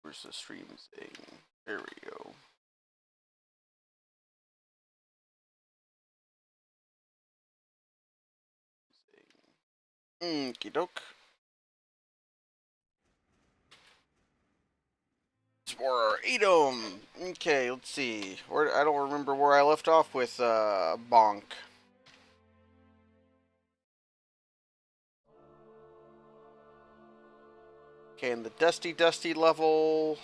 Where's the stream thing? There we go. Okie doke. It's more adom. Okay, let's see. I don't remember where I left off with Bonk. Okay, in the Dusty level.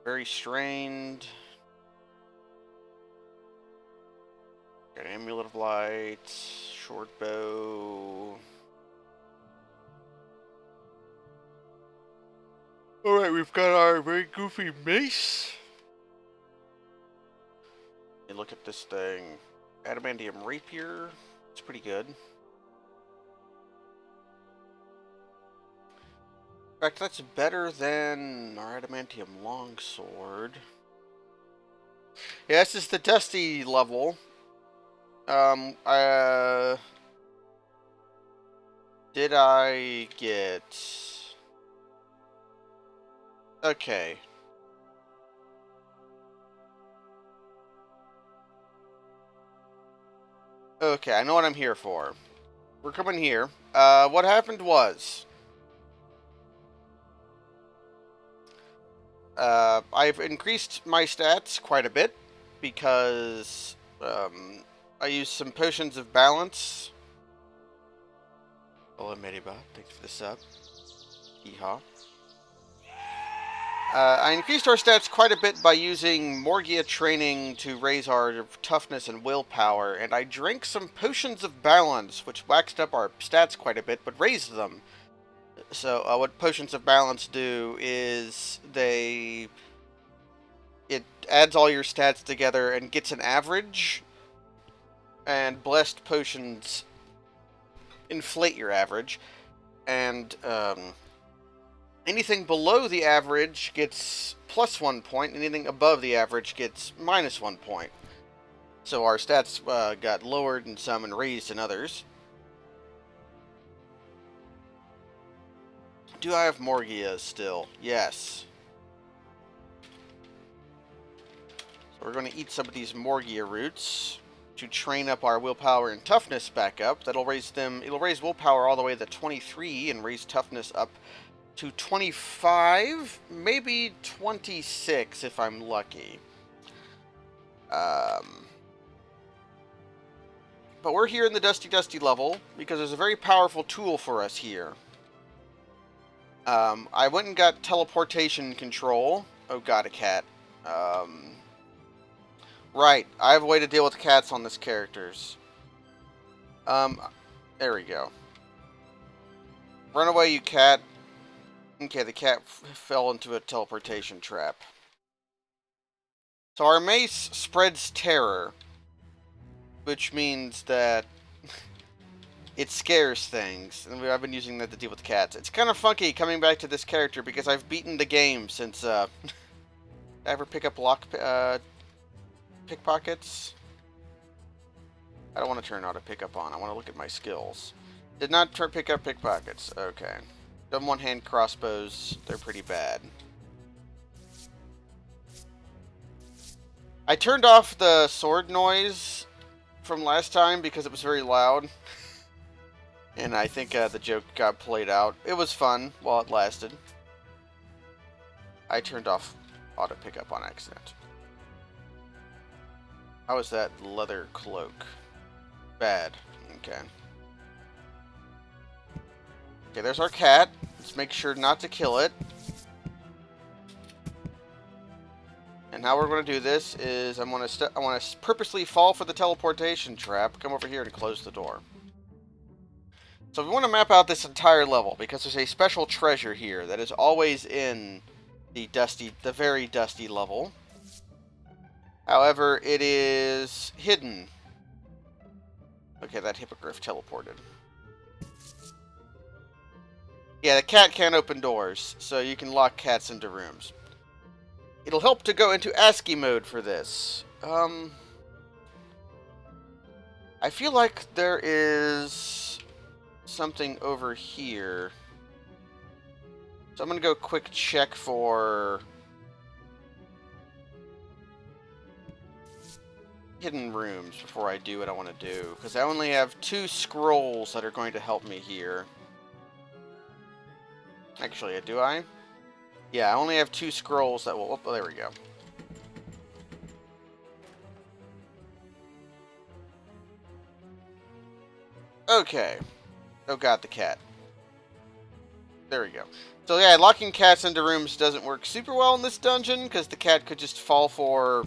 Very strained. Got Amulet of Light, short bow. Alright, we've got our very goofy mace. Hey, look at this thing. Adamantium rapier. It's pretty good. In fact, that's better than our adamantium longsword. Yeah, this is the Dusty level. Did I get... Okay. Okay, I know what I'm here for. We're coming here. What happened was... I've increased my stats quite a bit because I used some potions of balance. Hello, Medibot. Thanks for the sub. Yeehaw. I increased our stats quite a bit by using Morgia training to raise our toughness and willpower, and I drank some potions of balance, which waxed up our stats quite a bit, but raised them. So what potions of balance do is it adds all your stats together and gets an average, and blessed potions inflate your average, and anything below the average gets plus 1 point, anything above the average gets minus 1 point. So our stats got lowered in some and raised in others. Do I have Morgia still? Yes. So we're going to eat some of these Morgia roots to train up our willpower and toughness back up. It'll raise willpower all the way to 23 and raise toughness up to 25, maybe 26 if I'm lucky. But we're here in the Dusty level because there's a very powerful tool for us here. I went and got teleportation control. Oh god, a cat. Right, I have a way to deal with cats on this character's. There we go. Run away, you cat. Okay, the cat fell into a teleportation trap. So our mace spreads terror, which means that it scares things, and I've been using that to deal with cats. It's kind of funky coming back to this character because I've beaten the game since, did I ever pick up pickpockets? I don't want to turn auto pickup on. I want to look at my skills. Did not pick up pickpockets. Okay. Done one-hand crossbows. They're pretty bad. I turned off the sword noise from last time because it was very loud. And I think the joke got played out. It was fun while it lasted. I turned off auto pickup on accident. How is that leather cloak? Bad. Okay. Okay, there's our cat. Let's make sure not to kill it. And how we're going to do this is I want to purposely fall for the teleportation trap, come over here and close the door. So we want to map out this entire level because there's a special treasure here that is always in the very dusty level. However, it is hidden. Okay, that hippogriff teleported. Yeah, the cat can't open doors, so you can lock cats into rooms. It'll help to go into ASCII mode for this. I feel like there is something over here. So I'm going to go quick check for hidden rooms before I do what I want to do. Because I only have 2 scrolls that are going to help me here. Actually, do I? Yeah, I only have 2 scrolls that will... Oh, there we go. Okay. Oh god, the cat. There we go. So yeah, locking cats into rooms doesn't work super well in this dungeon, because the cat could just fall for...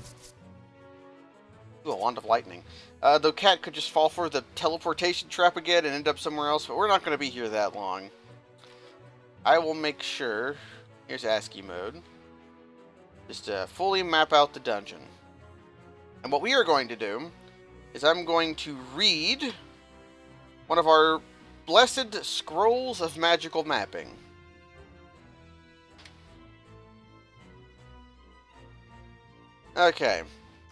Ooh, a wand of lightning. The cat could just fall for the teleportation trap again and end up somewhere else, but we're not going to be here that long. I will make sure... Here's ASCII mode. Just to fully map out the dungeon. And what we are going to do is I'm going to read one of our blessed scrolls of magical mapping. Okay.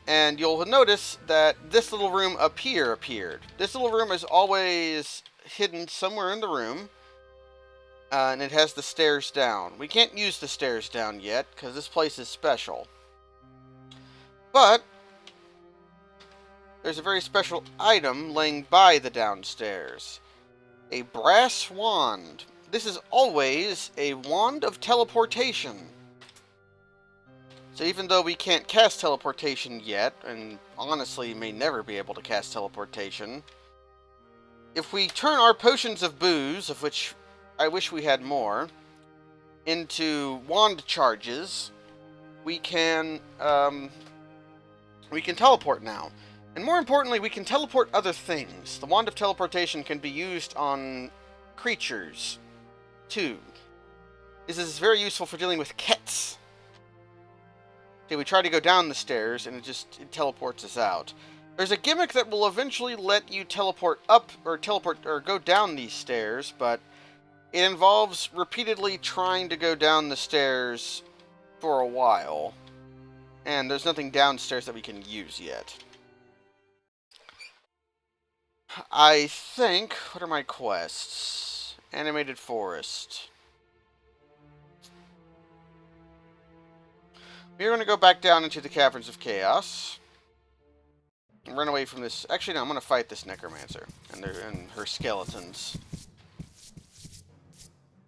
And you'll notice that this little room up here appeared. This little room is always hidden somewhere in the room. And it has the stairs down. We can't use the stairs down yet, because this place is special. But there's a very special item laying by the downstairs. A brass wand. This is always a wand of teleportation. So even though we can't cast teleportation yet, and honestly may never be able to cast teleportation, if we turn our potions of booze, of which I wish we had more, into wand charges, we can teleport now. And more importantly, we can teleport other things. The wand of teleportation can be used on creatures, too. This is very useful for dealing with cats. Okay, we try to go down the stairs, and it teleports us out. There's a gimmick that will eventually let you teleport up, or go down these stairs, but it involves repeatedly trying to go down the stairs for a while. And there's nothing downstairs that we can use yet. I think... What are my quests? Animated Forest. We're going to go back down into the Caverns of Chaos. And run away from this... Actually, no, I'm going to fight this Necromancer. And her skeletons.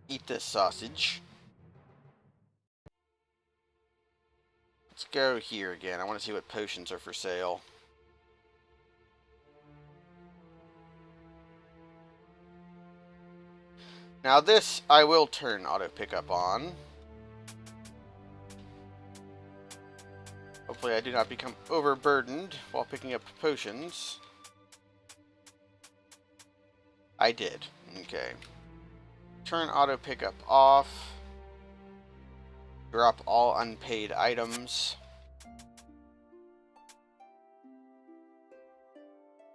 Eat this sausage. Let's go here again. I want to see what potions are for sale. Now this, I will turn auto pickup on. Hopefully I do not become overburdened while picking up potions. I did. Okay. Turn auto pickup off. Drop all unpaid items.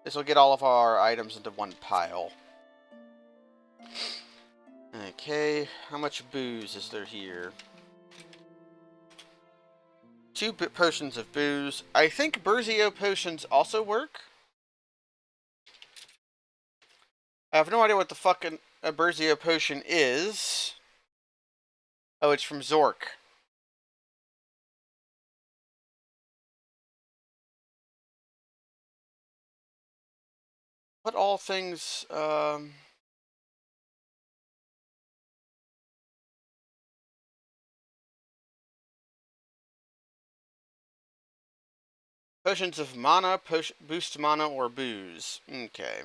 This will get all of our items into one pile. Okay, how much booze is there here? 2 potions of booze. I think Burzio potions also work. I have no idea what the fucking a Burzio potion is. Oh, it's from Zork. What all things, potions of mana, boost mana, or booze. Okay.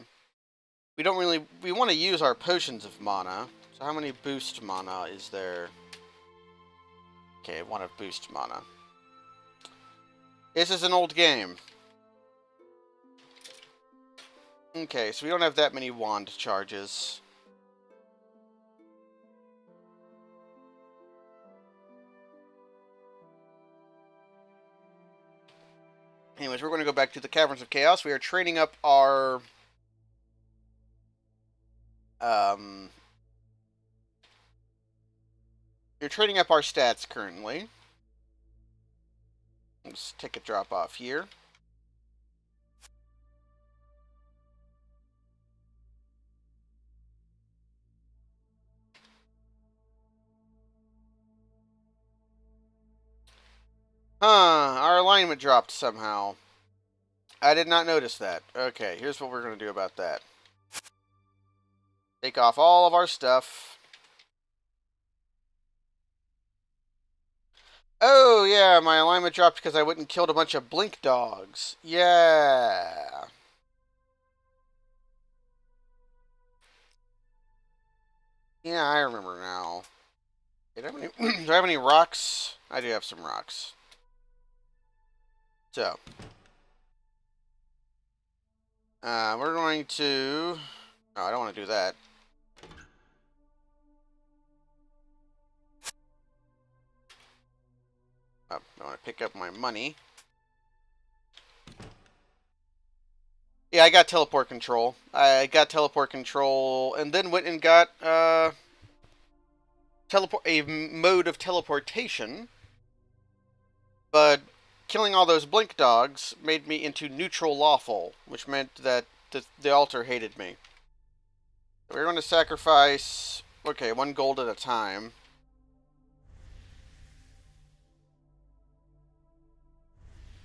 We don't really... We want to use our potions of mana. So how many boost mana is there? Okay, 1 of boost mana. This is an old game. Okay, so we don't have that many wand charges. Anyways, we're going to go back to the Caverns of Chaos. We are training up our... You're training up our stats currently. Let's take a drop off here. Huh, our alignment dropped somehow. I did not notice that. Okay, here's what we're going to do about that. Take off all of our stuff. Oh, yeah, my alignment dropped because I went and killed a bunch of blink dogs. Yeah. Yeah, I remember now. Do I have any rocks? I do have some rocks. So, we're going to... Oh, I don't want to do that. Oh, I want to pick up my money. Yeah, I got teleport control. I got teleport control, and then went and got a mode of teleportation. But killing all those blink dogs made me into neutral lawful, which meant that the altar hated me. We're going to sacrifice, okay, 1 gold at a time.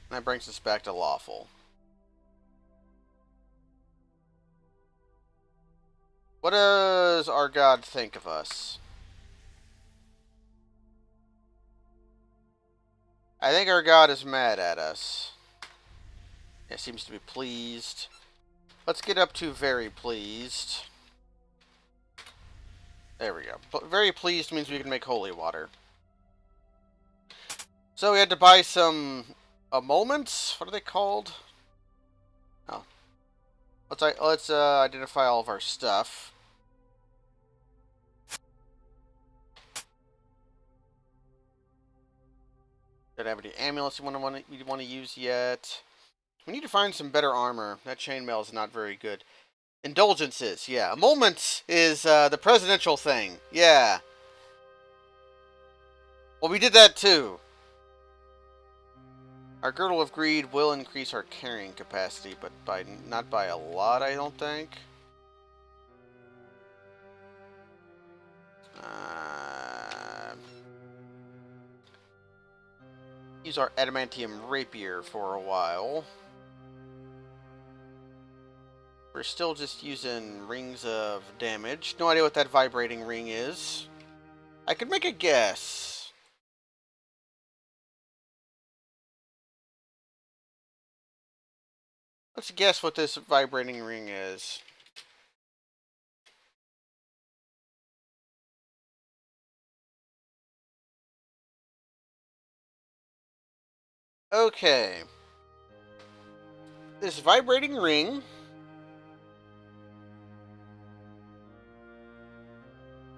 And that brings us back to lawful. What does our god think of us? I think our god is mad at us. It seems to be pleased. Let's get up to very pleased. There we go. Very pleased means we can make holy water. So we had to buy some emoluments. What are they called? Oh, let's identify all of our stuff. Don't have any amulets you want to use yet. We need to find some better armor. That chainmail is not very good. Indulgences, yeah. Emoluments is the presidential thing. Yeah. Well, we did that too. Our Girdle of Greed will increase our carrying capacity, but not by a lot, I don't think. Use our Adamantium Rapier for a while. We're still just using rings of damage. No idea what that vibrating ring is. I could make a guess. Let's guess what this vibrating ring is. Okay. This vibrating ring...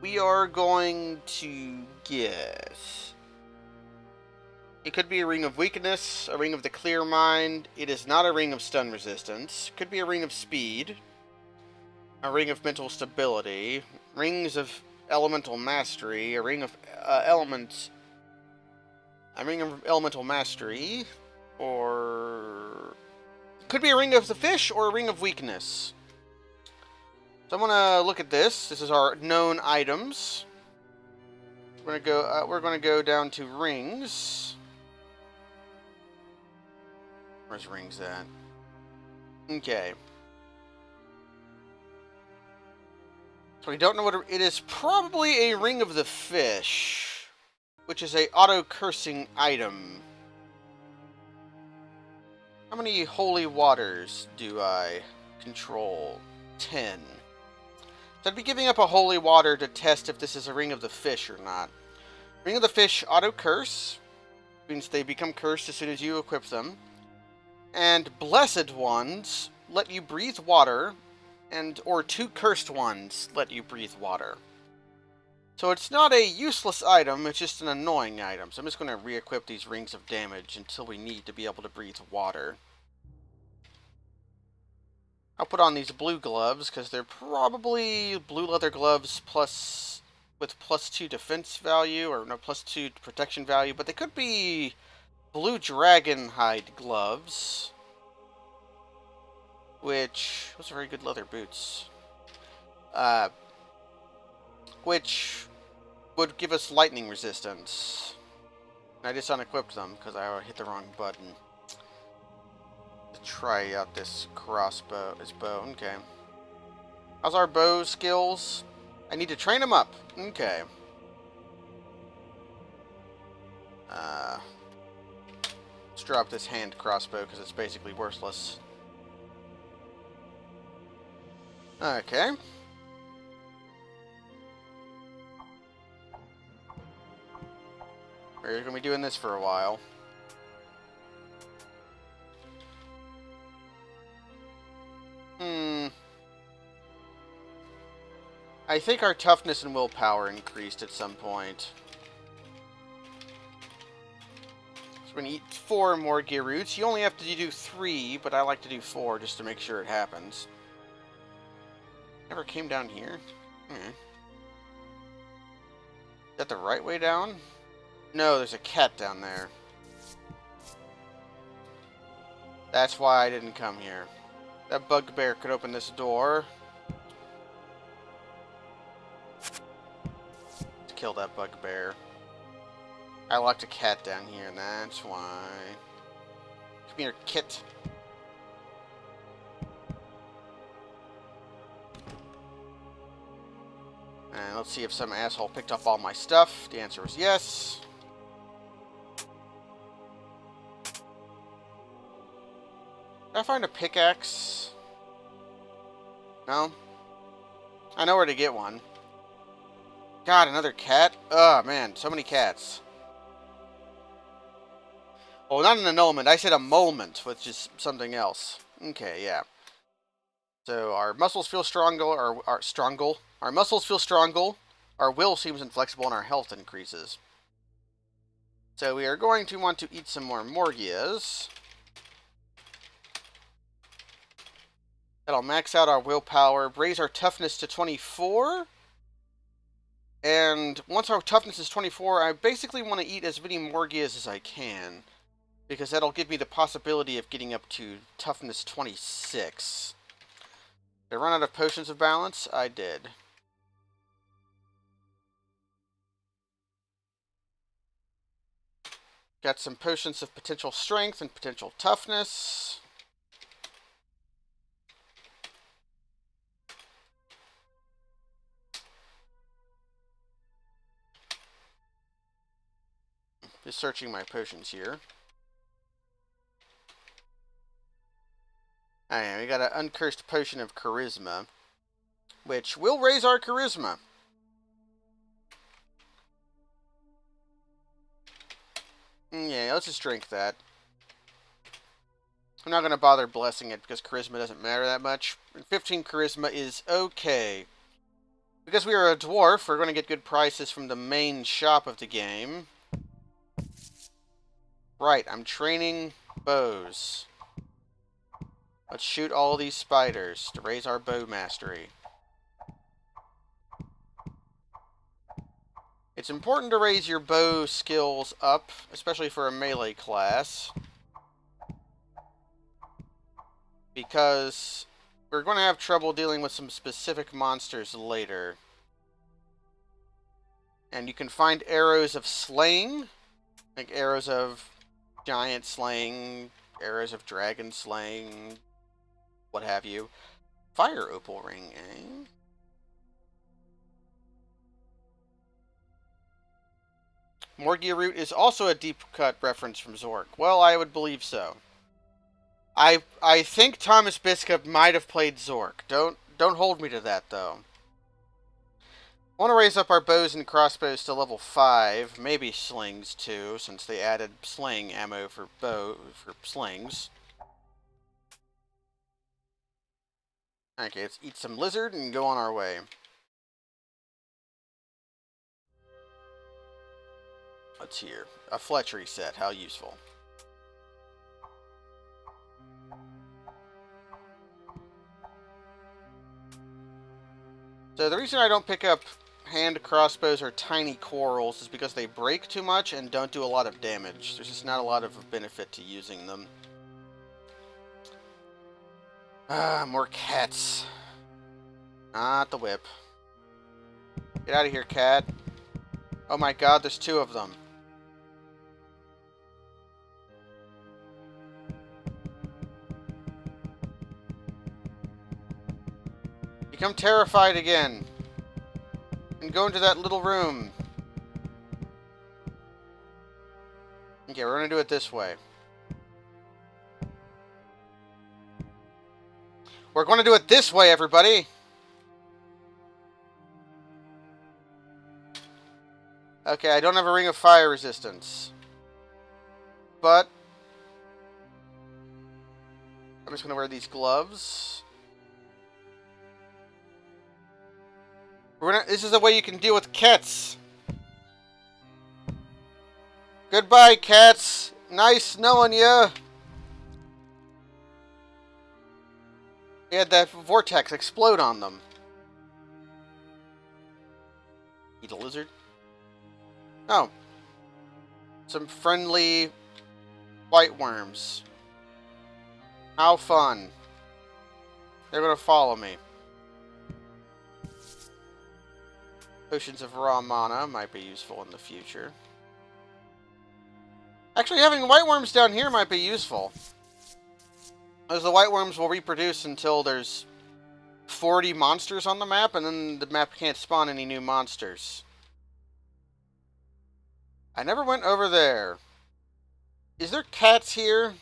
we are going to guess. It could be a ring of weakness, a ring of the clear mind. It is not a ring of stun resistance. Could be a ring of speed. A ring of mental stability. Rings of elemental mastery. A ring of elements. A ring of elemental mastery. Or... could be a ring of the fish or a ring of weakness. So I'm gonna look at this. This is our known items. We're gonna go down to rings. Where's rings at? Okay. So we don't know what it is. Probably a ring of the fish, which is a auto-cursing item. How many holy waters do I control? 10. So I'd be giving up a holy water to test if this is a ring of the fish or not. Ring of the fish auto-curse. Means they become cursed as soon as you equip them. And blessed ones let you breathe water, or 2 cursed ones let you breathe water. So it's not a useless item, it's just an annoying item. So I'm just going to re-equip these rings of damage until we need to be able to breathe water. I'll put on these blue gloves, because they're probably blue leather gloves with +2 defense value, or no, +2 protection value, but they could be blue dragon hide gloves, which those are very good leather boots, which would give us lightning resistance. I just unequipped them because I hit the wrong button. Let's try out this crossbow. This bow. Okay. How's our bow skills? I need to train them up. Okay. Let's drop this hand crossbow because it's basically worthless. Okay. We're going to be doing this for a while. I think our toughness and willpower increased at some point. So we're going to eat 4 more gear roots. You only have to do 3, but I like to do 4 just to make sure it happens. Never came down here? Is that the right way down? No, there's a cat down there. That's why I didn't come here. That bugbear could open this door. Let's kill that bugbear. I locked a cat down here, and that's why. Come here, kit. And let's see if some asshole picked up all my stuff. The answer is yes. Did I find a pickaxe? No? I know where to get one. God, another cat? Oh, man, so many cats. Oh, not an annulment. I said a moment, which is something else. Okay, yeah. So our muscles feel stronger, Our muscles feel stronger. Our will seems inflexible, and our health increases. So we are going to want to eat some more Morgias. That'll max out our willpower, raise our toughness to 24. And once our toughness is 24, I basically want to eat as many Morgias as I can, because that'll give me the possibility of getting up to toughness 26. Did I run out of potions of balance? I did. Got some potions of potential strength and potential toughness. Just searching my potions here. Alright, we got an uncursed potion of charisma, which will raise our charisma. Yeah, let's just drink that. I'm not going to bother blessing it because charisma doesn't matter that much. 15 charisma is okay. Because we are a dwarf, we're going to get good prices from the main shop of the game. Right, I'm training bows. Let's shoot all these spiders to raise our bow mastery. It's important to raise your bow skills up, especially for a melee class, because we're going to have trouble dealing with some specific monsters later. And you can find arrows of slaying, like arrows of giant slaying, arrows of dragon slaying, what have you. Fire opal ring, eh? Morgia root is also a deep cut reference from Zork. Well, I would believe so. I think Thomas Biscup might have played Zork. Don't hold me to that though. I want to raise up our bows and crossbows to level 5, maybe slings too, since they added sling ammo for slings. Okay, let's eat some lizard and go on our way. What's here? A Fletchery set. How useful. So the reason I don't pick up hand crossbows or tiny corals is because they break too much and don't do a lot of damage. There's just not a lot of benefit to using them. Ah, more cats. Not the whip. Get out of here, cat. Oh my god, there's 2 of them. Become terrified again. And go into that little room. Okay, we're gonna do it this way. We're gonna do it this way, everybody! Okay, I don't have a ring of fire resistance. But I'm just gonna wear these gloves. This is the way you can deal with cats. Goodbye, cats. Nice knowing ya. We had that vortex explode on them. Eat a lizard? Oh. Some friendly white worms. How fun. They're gonna follow me. Potions of raw mana might be useful in the future. Actually, having white worms down here might be useful. As the white worms will reproduce until there's 40 monsters on the map, and then the map can't spawn any new monsters. I never went over there. Is there cats here?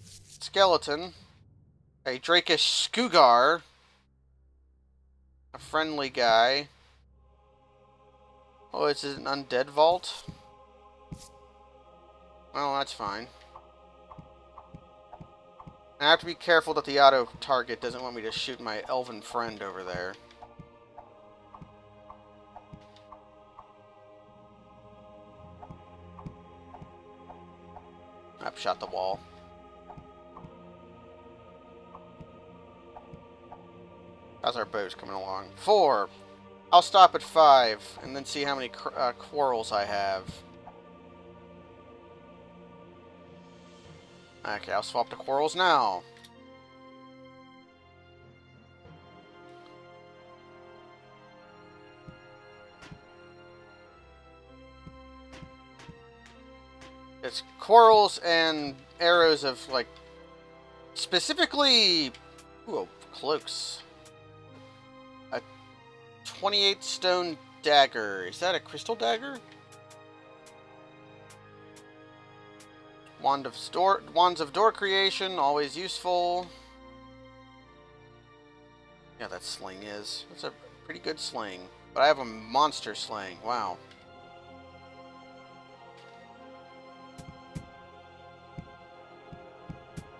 Skeleton. A Drakish Skugar. A friendly guy. Oh, it's an undead vault? Well, that's fine. I have to be careful that the auto target doesn't want me to shoot my elven friend over there. I've shot the wall. How's our boats coming along? 4. I'll stop at 5 and then see how many quarrels I have. Okay, I'll swap the quarrels now. It's quarrels and arrows of, like, specifically... Ooh, cloaks. A 28 stone dagger. Is that a crystal dagger? Wands of door creation, always useful. Yeah, that sling is. That's a pretty good sling. But I have a monster sling. Wow.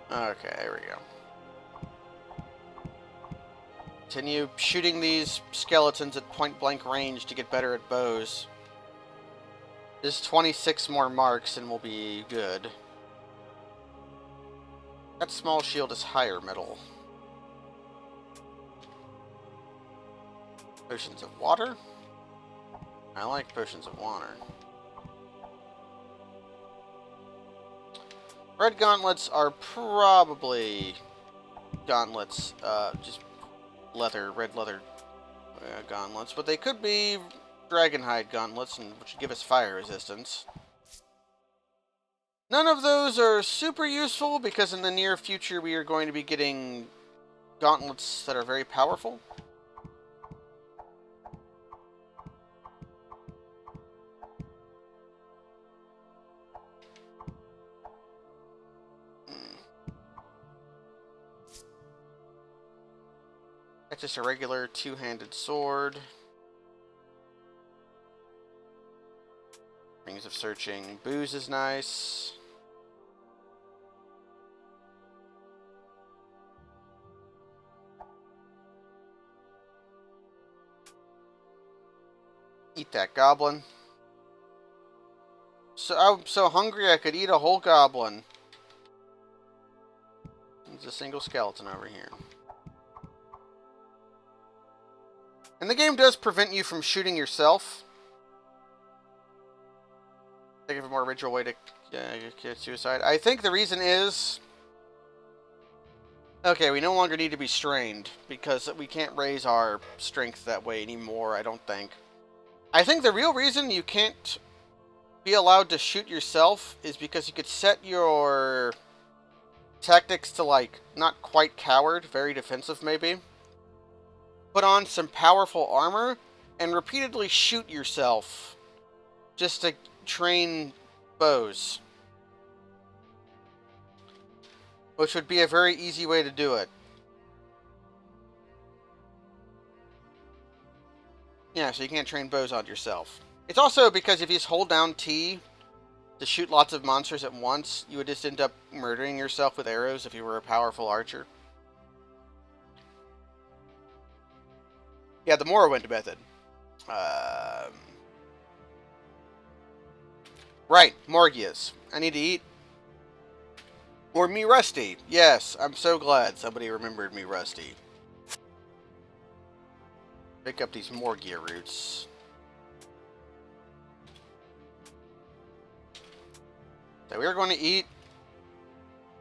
Okay, there we go. Continue shooting these skeletons at point-blank range to get better at bows. There's 26 more marks and we'll be good. That small shield is higher metal. Potions of water? I like potions of water. Red gauntlets are probably gauntlets, just leather, red leather gauntlets, but they could be dragonhide gauntlets, which give us fire resistance. None of those are super useful because in the near future we are going to be getting gauntlets that are very powerful. That's just a regular two-handed sword. Rings of Searching. Booze is nice. Eat that goblin. So I'm so hungry I could eat a whole goblin. There's a single skeleton over here. And the game does prevent you from shooting yourself. Think of a more original way to get suicide. I think the reason is... Okay, we no longer need to be strained, because we can't raise our strength that way anymore, I don't think. I think the real reason you can't be allowed to shoot yourself is because you could set your tactics to, like, not quite coward, very defensive maybe. Put on some powerful armor and repeatedly shoot yourself just to train bows. Which would be a very easy way to do it. Yeah, so you can't train bows on yourself. It's also because if you just hold down T to shoot lots of monsters at once, you would just end up murdering yourself with arrows if you were a powerful archer. Yeah, the Morrowind method. Right, Morgias. I need to eat. Or me Rusty. Yes, I'm so glad somebody remembered me Rusty. Pick up these Morgia roots. So we're going to eat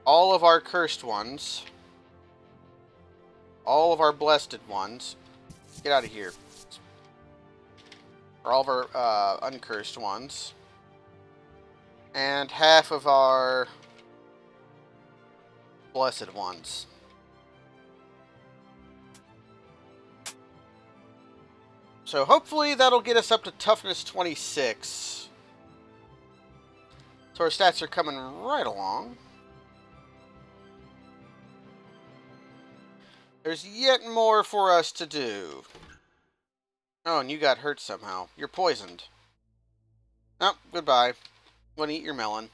all of our cursed ones. All of our blessed ones. Get out of here. Or all of our uncursed ones. And half of our blessed ones. So hopefully that'll get us up to toughness 26. So our stats are coming right along. There's yet more for us to do. Oh, and you got hurt somehow. You're poisoned. Oh, goodbye. I'm gonna eat your melon.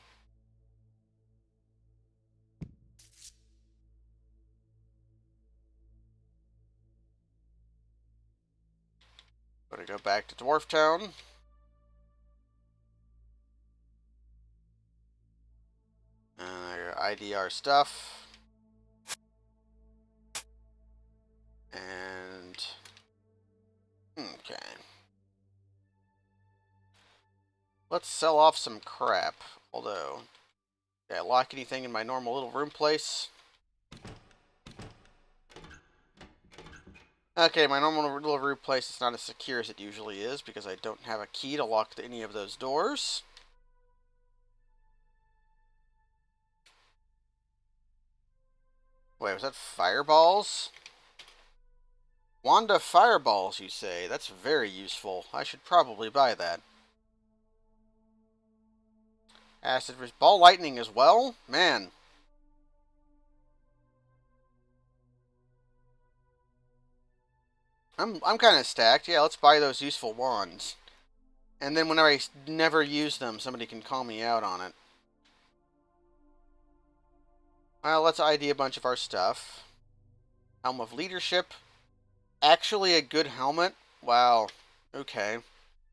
Gonna go back to Dwarf Town. ID our stuff. And... okay. Let's sell off some crap. Although... did I lock anything in my normal little room place? Okay, my normal little room place is not as secure as it usually is because I don't have a key to lock any of those doors. Wait, was that fireballs? Wanda fireballs, you say? That's very useful. I should probably buy that. Acid ball lightning as well? Man. I'm kind of stacked. Yeah, let's buy those useful wands. And then whenever I never use them, somebody can call me out on it. Well, let's ID a bunch of our stuff. Helm of Leadership. Actually a good helmet? Wow. Okay.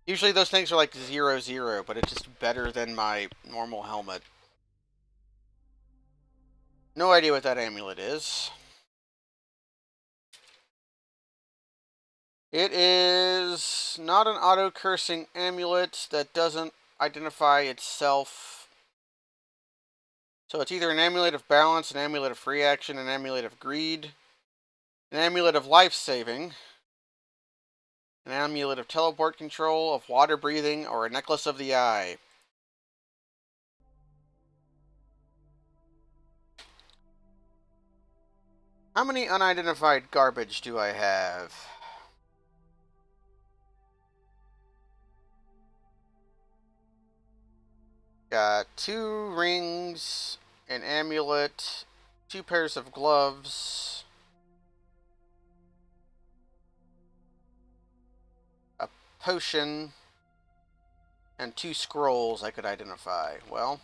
Usually those things are like 0-0, but it's just better than my normal helmet. No idea what that amulet is. It is not an auto-cursing amulet that doesn't identify itself. So it's either an amulet of balance, an amulet of free action, an amulet of greed, an amulet of life-saving, an amulet of teleport control, of water breathing, or a necklace of the eye. How many unidentified garbage do I have? Got 2 rings, an amulet, 2 pairs of gloves, a potion, and 2 scrolls I could identify. Well,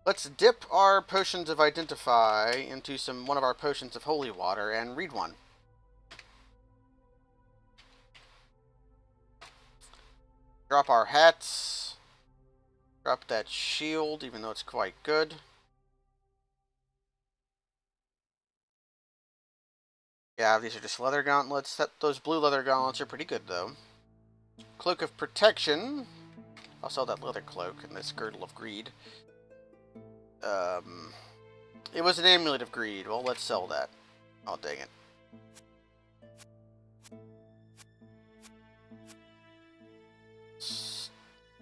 let's dip our potions of identify into one of our potions of holy water and read one. Drop our hats. Drop that shield, even though it's quite good. Yeah, these are just leather gauntlets. Those blue leather gauntlets are pretty good, though. Cloak of Protection. I'll sell that leather cloak and this Girdle of Greed. It was an Amulet of Greed. Well, let's sell that. Oh, dang it.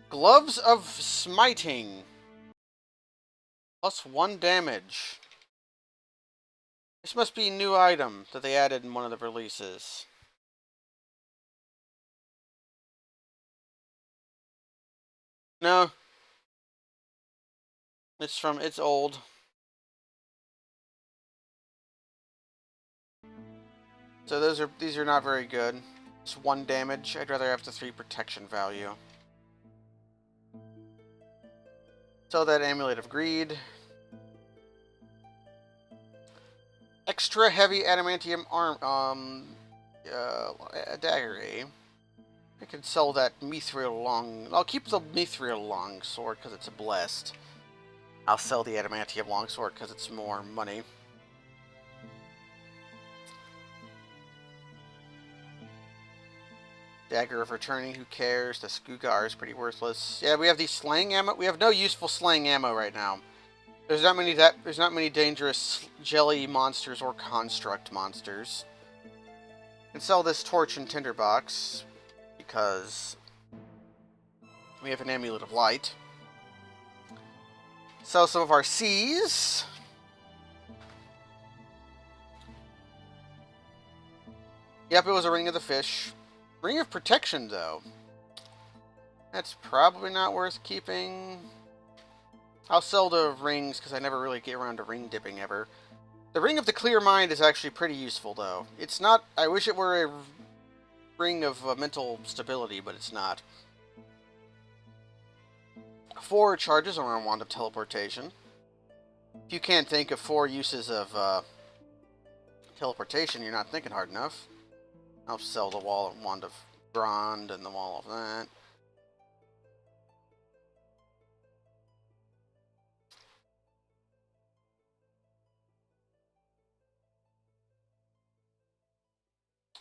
Gloves of Smiting. +1 damage. This must be a new item that they added in one of the releases. No. It's old. So these are not very good. It's 1 damage. I'd rather have the 3 protection value. So that Amulet of Greed. Extra heavy adamantium arm a dagger, eh? I can sell that mithril long. I'll keep the mithril longsword because it's a blessed. I'll sell the adamantium longsword because it's more money. Dagger of Returning, who cares? The Skugar is pretty worthless. Yeah, we have these slaying ammo. We have no useful slaying ammo right now. There's not many dangerous jelly monsters or construct monsters. I can sell this torch and tinderbox because we have an amulet of light. Sell some of our C's. Yep, it was a Ring of the Fish. Ring of Protection, though. That's probably not worth keeping. I'll sell the rings because I never really get around to ring dipping ever. The Ring of the Clear Mind is actually pretty useful, though. It's not... I wish it were a ring of mental stability, but it's not. 4 charges on our Wand of Teleportation. If you can't think of 4 uses of teleportation, you're not thinking hard enough. I'll sell the Wand of Brond and the Wall of that.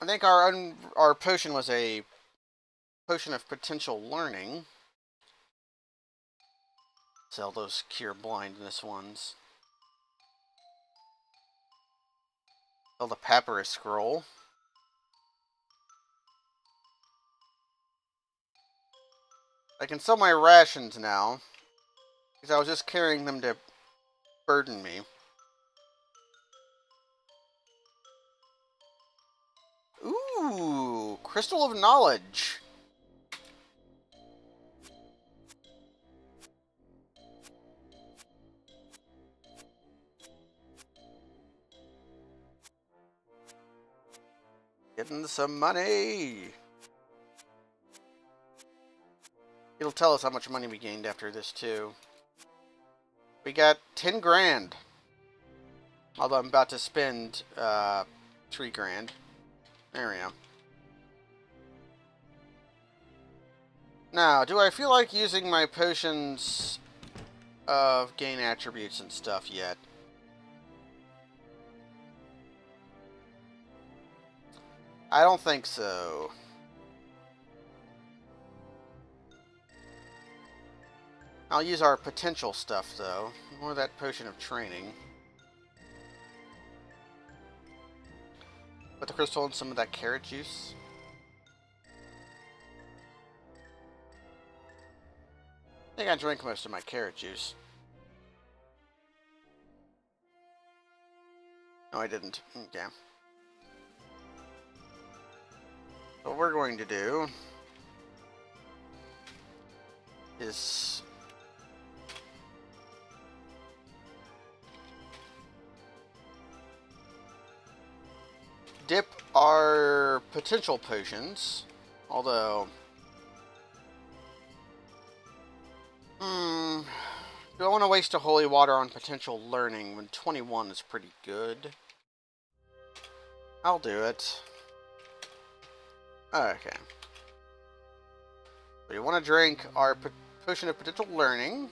I think our potion was a potion of potential learning. Sell those cure blindness ones. Sell the papyrus scroll. I can sell my rations now, because I was just carrying them to burden me. Ooh, Crystal of Knowledge. Getting some money. It'll tell us how much money we gained after this, too. We got 10 grand. Although I'm about to spend 3 grand. There we go. Now, do I feel like using my potions of gain attributes and stuff yet? I don't think so. I'll use our potential stuff, though. More of that potion of training. Put the crystal in some of that carrot juice. I think I drank most of my carrot juice. No, I didn't. Okay. What we're going to do is dip our potential potions, although do I want to waste a holy water on potential learning when 21 is pretty good? I'll do it. Okay. We want to drink our potion of potential learning.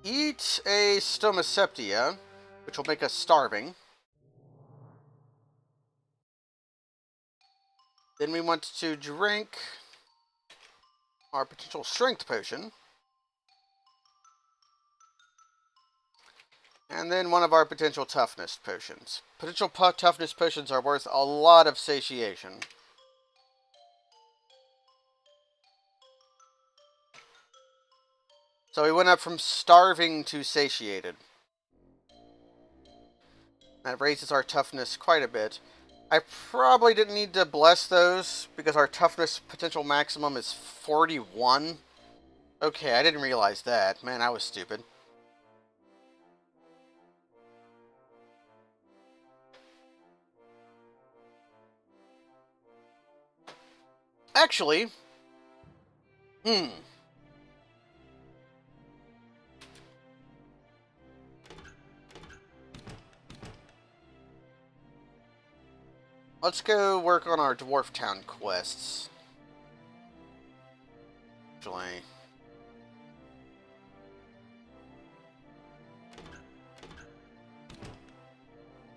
Eat a Stomaseptia, which will make us starving. Then we want to drink our potential strength potion. And then one of our potential toughness potions. Potential toughness potions are worth a lot of satiation. So we went up from starving to satiated. That raises our toughness quite a bit. I probably didn't need to bless those because our toughness potential maximum is 41. Okay, I didn't realize that. Man, I was stupid. Actually, let's go work on our Dwarf Town quests. Actually,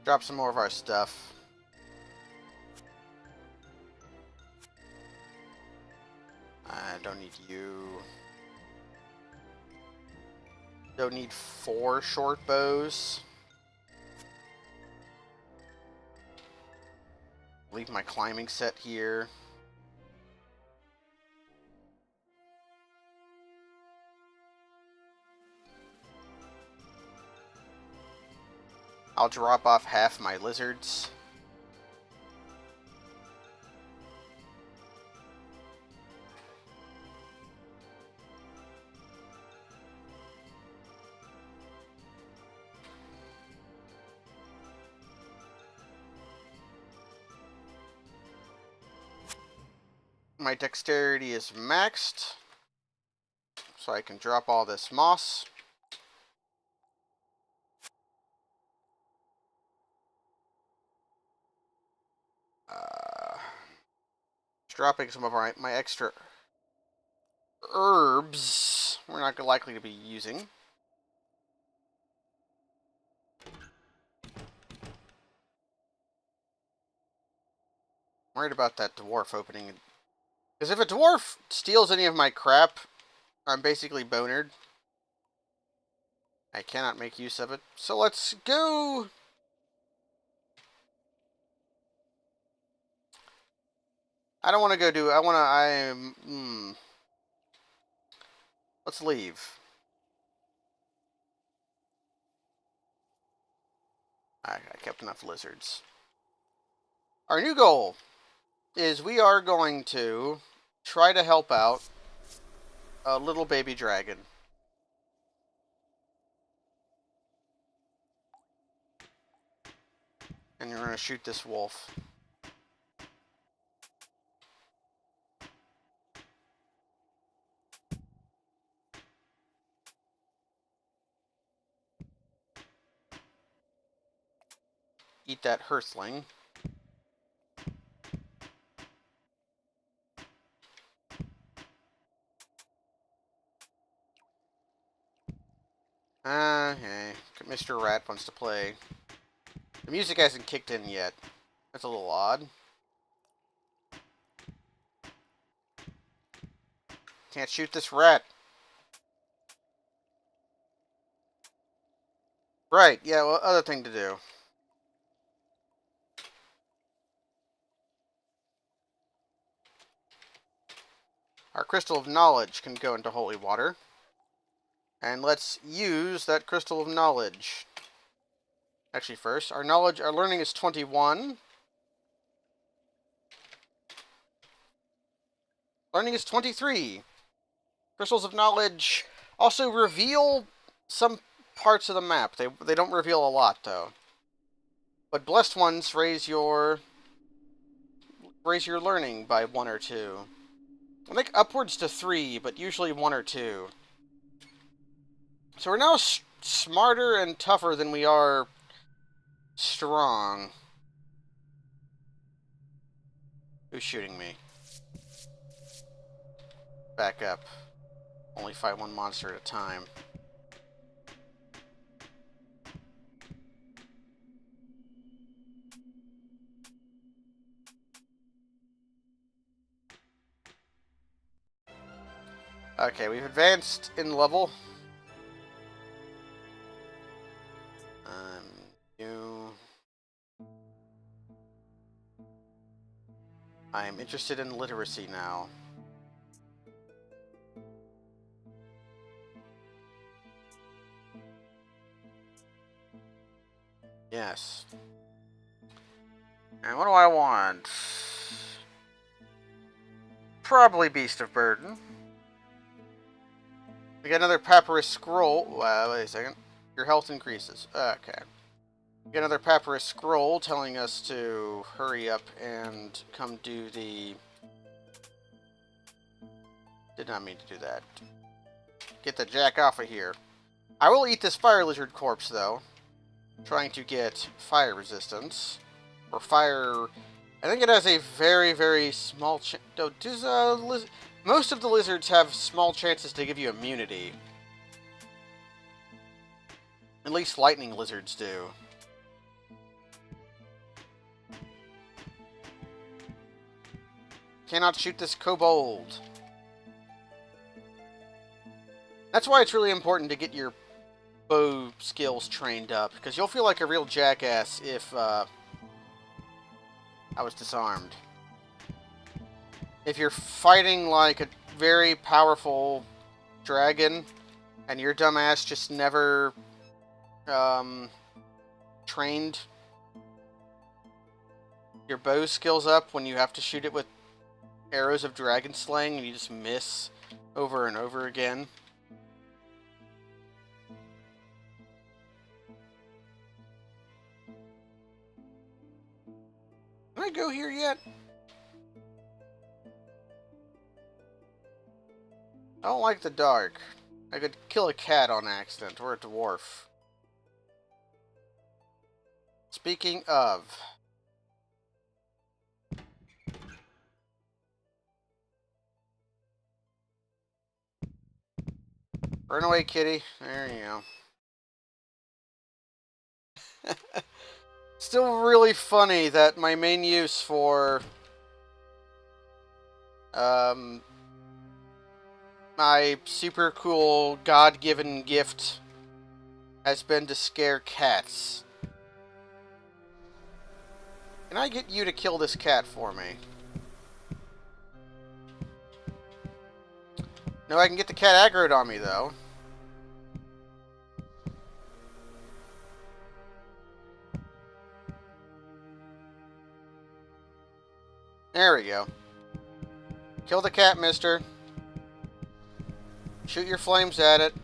drop some more of our stuff. I don't need you. Don't need 4 short bows. Leave my climbing set here. I'll drop off half my lizards. My dexterity is maxed, so I can drop all this moss. Dropping some of my extra herbs we're not likely to be using. I'm worried about that dwarf opening. Because if a dwarf steals any of my crap, I'm basically bonered. I cannot make use of it. So let's go. I don't want to go do. I want to. Let's leave. I kept enough lizards. Our new goal is we are going to try to help out a little baby dragon. And you're going to shoot this wolf. Eat that hearthling. Okay. Mr. Rat wants to play. The music hasn't kicked in yet. That's a little odd. Can't shoot this rat. Right, yeah, well, other thing to do. Our Crystal of Knowledge can go into holy water. And let's use that Crystal of Knowledge. Actually, first, our learning is 21. Learning is 23. Crystals of Knowledge also reveal some parts of the map. They don't reveal a lot, though. But blessed ones raise your learning by 1 or 2. I think upwards to 3, but usually 1 or 2. So we're now smarter and tougher than we are strong. Who's shooting me? Back up. Only fight one monster at a time. Okay, we've advanced in level. New. I am interested in literacy now. Yes. And what do I want? Probably Beast of Burden. We got another Papyrus Scroll. Wait a second. Your health increases. Okay. We got another Papyrus Scroll telling us to hurry up and come do the... Did not mean to do that. Get the jack off of here. I will eat this Fire Lizard corpse, though. Trying to get fire resistance. Or fire... I think it has a very, very small chance... No, most of the lizards have small chances to give you immunity. At least lightning lizards do. Cannot shoot this kobold. That's why it's really important to get your bow skills trained up, because you'll feel like a real jackass if I was disarmed. If you're fighting like a very powerful dragon, and your dumbass just never trained your bow skills up when you have to shoot it with arrows of dragon slaying and you just miss over and over again. Can I go here yet? I don't like the dark. I could kill a cat on accident, or a dwarf. Speaking of... Run away, kitty. There you go. Still really funny that my main use for... my super cool God-given gift has been to scare cats. Can I get you to kill this cat for me? No, I can get the cat aggroed on me, though. There we go. Kill the cat, mister. Shoot your flames at it.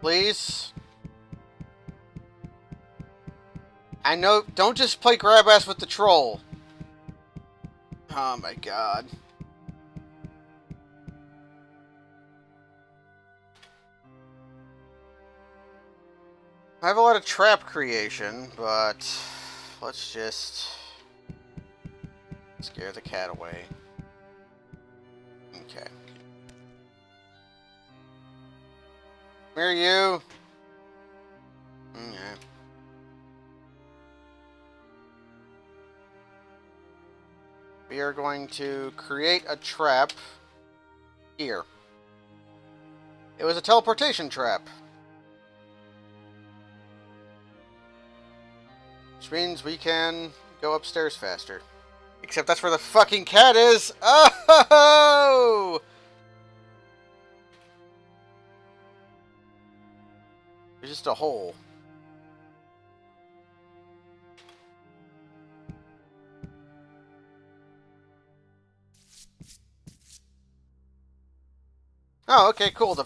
Please. I know, don't just play grab ass with the troll. Oh my god. I have a lot of trap creation, but let's just scare the cat away. Okay. Where are you? Okay. We are going to create a trap here. It was a teleportation trap. Which means we can go upstairs faster. Except that's where the fucking cat is! Oh! There's just a hole. Oh, okay, cool. The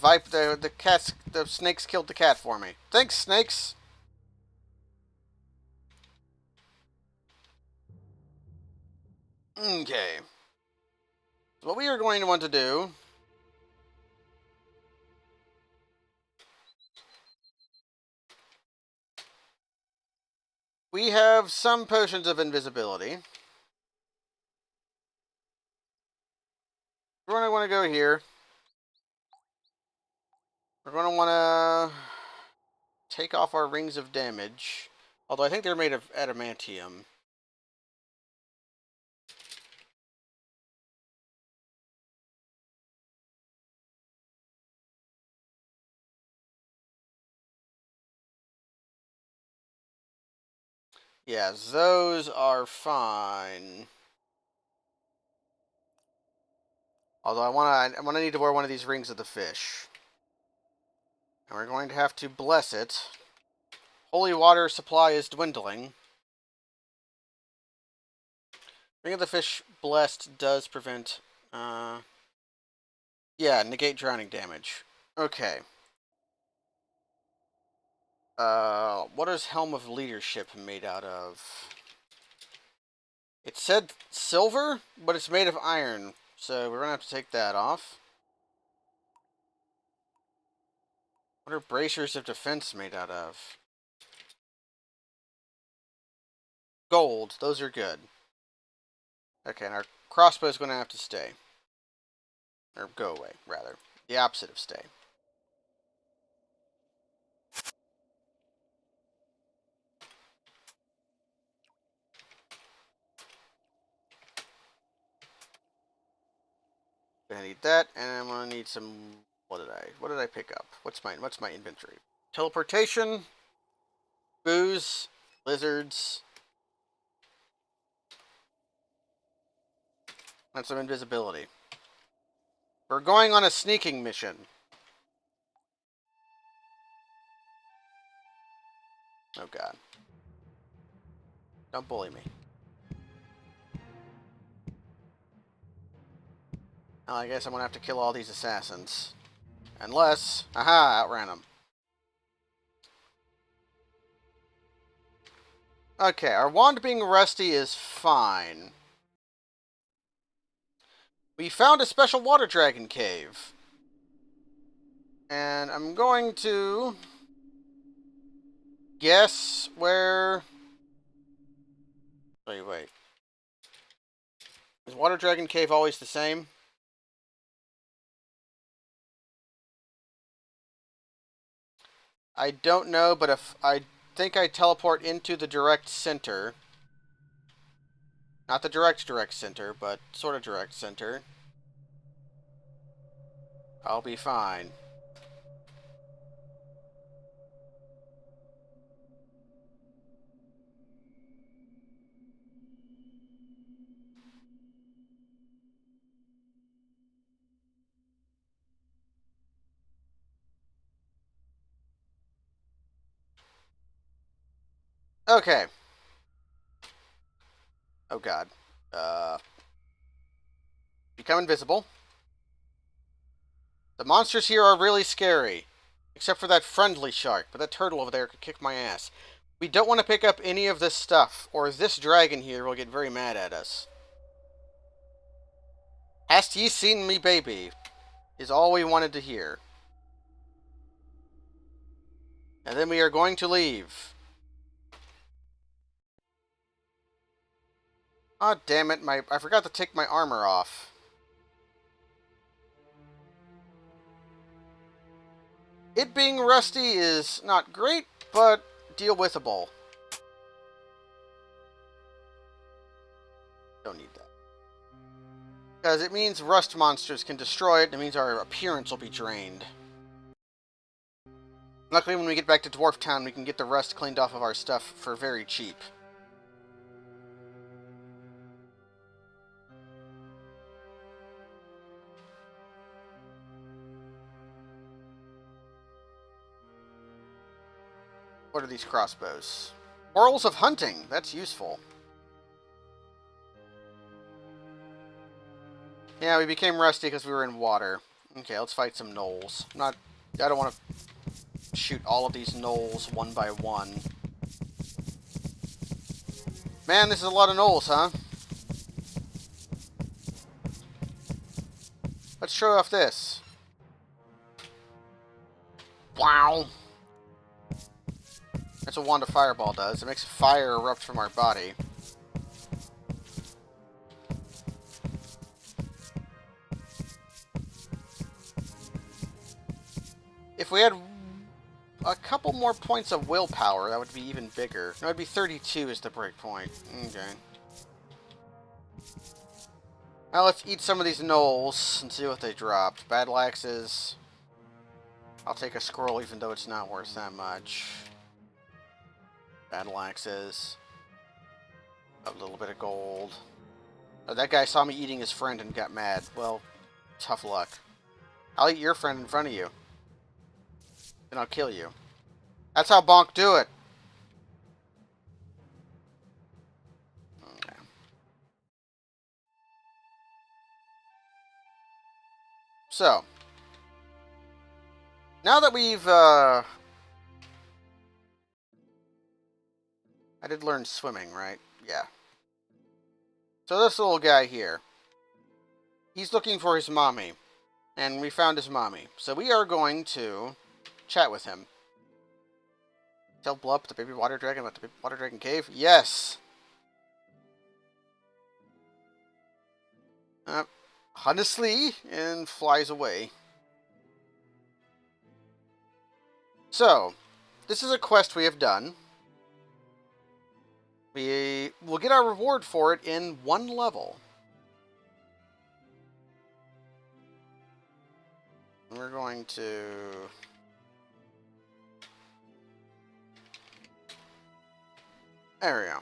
snakes killed the cat for me. Thanks, snakes. Okay. So what we are going to want to do... We have some potions of invisibility. We're going to want to go here. We're going to want to take off our rings of damage. Although I think they're made of adamantium. Yeah, those are fine. Although I'm gonna need to wear one of these rings of the fish. And we're going to have to bless it. Holy water supply is dwindling. Ring of the fish blessed does prevent, yeah, negate drowning damage. Okay. What is Helm of Leadership made out of? It said silver, but it's made of iron. So we're gonna have to take that off. What are bracers of defense made out of? Gold. Those are good. Okay, and our crossbow is gonna have to stay. Or go away, rather. The opposite of stay. Gonna need that, and I'm gonna need some. What did I pick up? What's my inventory? Teleportation, booze, lizards, and some invisibility. We're going on a sneaking mission. Oh god. Don't bully me. Well, I guess I'm gonna have to kill all these assassins. Unless, aha, outran them. Okay, our wand being rusty is fine. We found a special water dragon cave. And I'm going to guess where... Wait. Is water dragon cave always the same? I don't know, but if I think I teleport into the direct center. Not the direct center, but sort of direct center. I'll be fine. Okay. Oh god. Become invisible. The monsters here are really scary. Except for that friendly shark, but that turtle over there could kick my ass. We don't want to pick up any of this stuff, or this dragon here will get very mad at us. Hast ye seen me, baby? Is all we wanted to hear. And then we are going to leave. Ah, oh, damn it, I forgot to take my armor off. It being rusty is not great, but deal withable. Don't need that. Because it means rust monsters can destroy it, it means our appearance will be drained. Luckily, when we get back to Dwarf Town, we can get the rust cleaned off of our stuff for very cheap. What are these crossbows? Quarrels of hunting. That's useful. Yeah, we became rusty because we were in water. Okay, let's fight some gnolls. I don't want to shoot all of these gnolls one by one. Man, this is a lot of gnolls, huh? Let's show off this. Wow. That's what Wand of Fireball does. It makes fire erupt from our body. If we had a couple more points of willpower, that would be even bigger. No, it'd be 32 is the break point. Okay. Now let's eat some of these gnolls and see what they dropped. Battle axes. I'll take a scroll even though it's not worth that much. Battle axes. A little bit of gold. Oh, that guy saw me eating his friend and got mad. Well, Tough luck. I'll eat your friend in front of you. Then I'll kill you. That's how bonk do it. Okay. So, now that we've, I did learn swimming, right? Yeah. So this little guy here, he's looking for his mommy, and we found his mommy. So we are going to chat with him. Tell Blup, the baby water dragon, about the baby water dragon cave. Yes! Honestly, and flies away. So, this is a quest we have done. We will get our reward for it in 1 level. We're going to... There we go.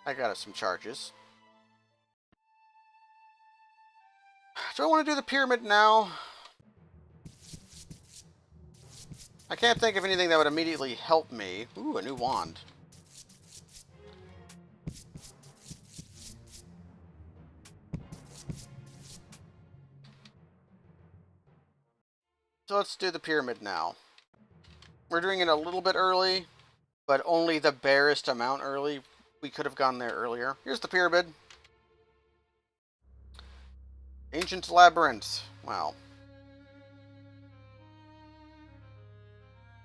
I got us some charges. Do I want to do the pyramid now? I can't think of anything that would immediately help me. Ooh, a new wand. So let's do the pyramid now. We're doing it a little bit early, but only the barest amount early. We could have gone there earlier. Here's the pyramid. Ancient labyrinth. Wow.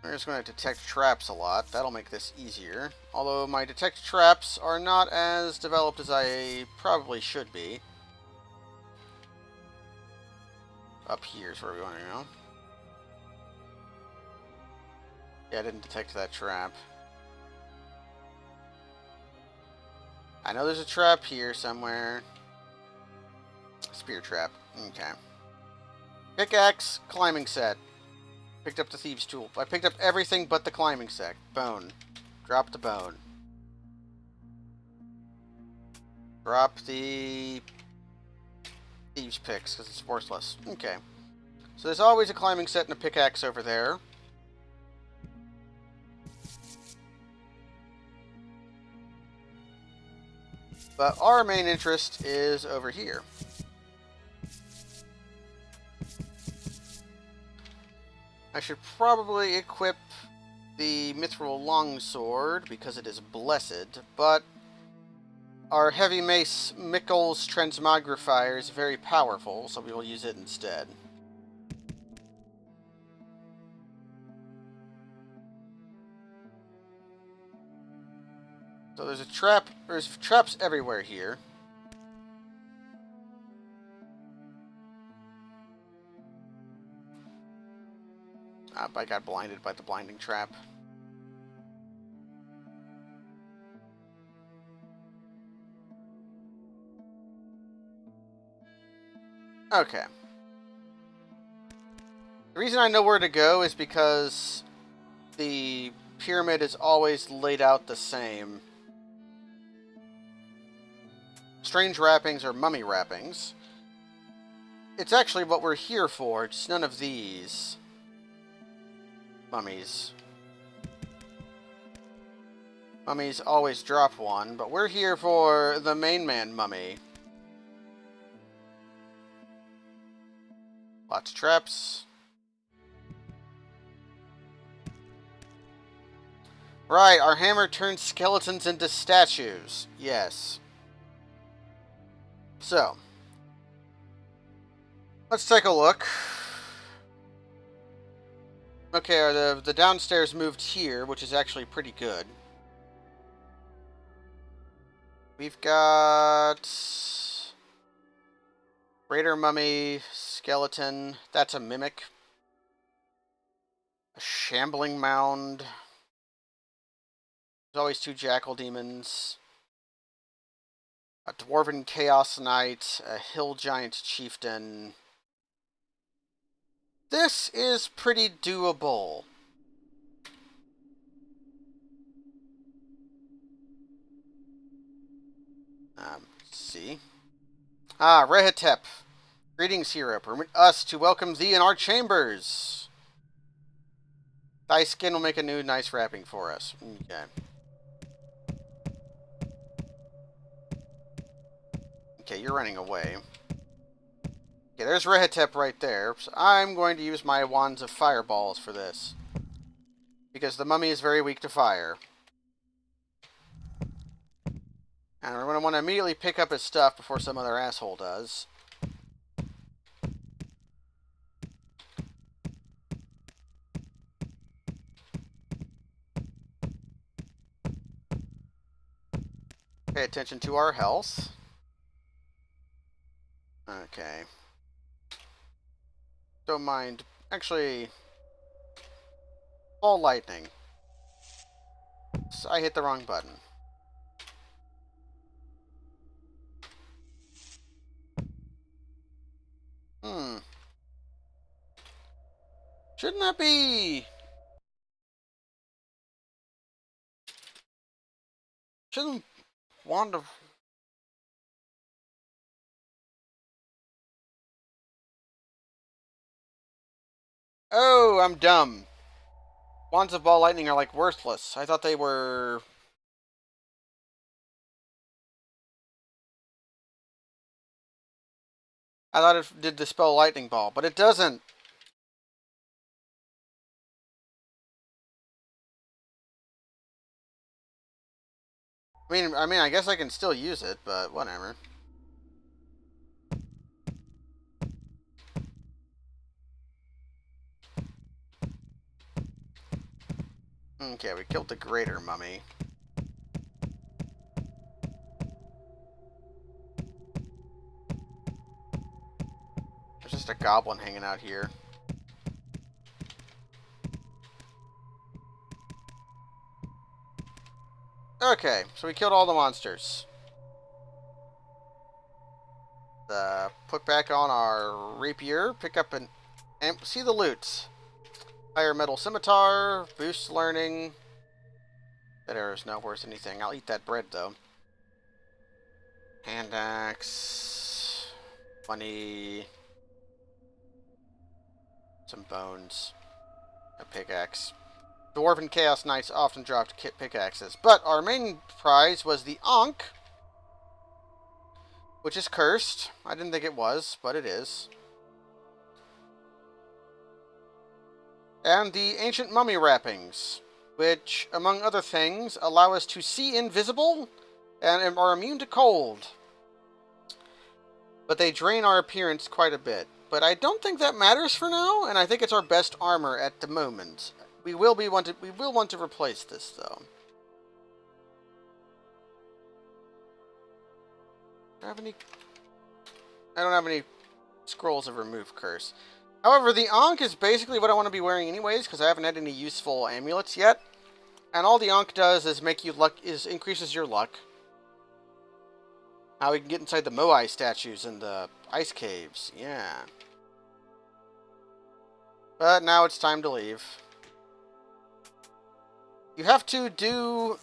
We're just going to detect traps a lot. That'll make this easier. Although my detect traps are not as developed as I probably should be. Up here is where we want to go. Yeah, I didn't detect that trap. I know there's a trap here somewhere. Spear trap. Okay. Pickaxe, climbing set. Picked up the thieves' tool. I picked up everything but the climbing set. Bone. Drop the bone. Drop the thieves' picks because it's worthless. Okay. So there's always a climbing set and a pickaxe over there. But our main interest is over here. I should probably equip the mithril longsword because it is blessed, but our heavy mace Mikkel's transmogrifier is very powerful, so we will use it instead. So there's a trap. There's traps everywhere here. I got blinded by the blinding trap. Okay. The reason I know where to go is because the pyramid is always laid out the same. Strange wrappings or mummy wrappings. It's actually what we're here for, just none of these mummies. Mummies always drop one, but we're here for the main man mummy. Lots of traps. Right, our hammer turns skeletons into statues. Yes. So, let's take a look. Okay, the downstairs moved here, which is actually pretty good. We've got Raider Mummy, Skeleton. That's a Mimic. A Shambling Mound. There's always 2 Jackal Demons. A Dwarven Chaos Knight. A Hill Giant Chieftain. This is pretty doable. Let's see. Ah, Rehetep. Greetings, hero. Permit us to welcome thee in our chambers. Thy skin will make a new nice wrapping for us. Okay. Okay, you're running away. Okay, there's Rehetep right there. So I'm going to use my wands of fireballs for this. Because the mummy is very weak to fire. And we're going to want to immediately pick up his stuff before some other asshole does. Pay attention to our health. Okay. Don't mind. Actually, ball lightning. So I hit the wrong button. Shouldn't that be... Shouldn't Wand of... Oh, I'm dumb. Wands of ball lightning are like worthless. I thought they were... I thought it did dispel lightning ball, but it doesn't. I guess I can still use it, but whatever. Okay, we killed the greater mummy. There's just a goblin hanging out here. Okay, so we killed all the monsters. Put back on our rapier, pick up and see the loot. Higher metal scimitar, boost learning. That arrow's not worth anything. I'll eat that bread though. Hand axe, money, some bones, a pickaxe. Dwarven Chaos Knights often dropped pickaxes, but our main prize was the Ankh, which is cursed. I didn't think it was, but it is. And the Ancient Mummy Wrappings, which, among other things, allow us to see invisible and are immune to cold. But they drain our appearance quite a bit. But I don't think that matters for now, and I think it's our best armor at the moment. We will want to replace this though. Do I have any? I don't have any scrolls of remove curse. However, the Ankh is basically what I want to be wearing anyways, because I haven't had any useful amulets yet. And all the Ankh does is make you increases your luck. Now we can get inside the Moai statues and the ice caves. Yeah. But now it's time to leave. You have to do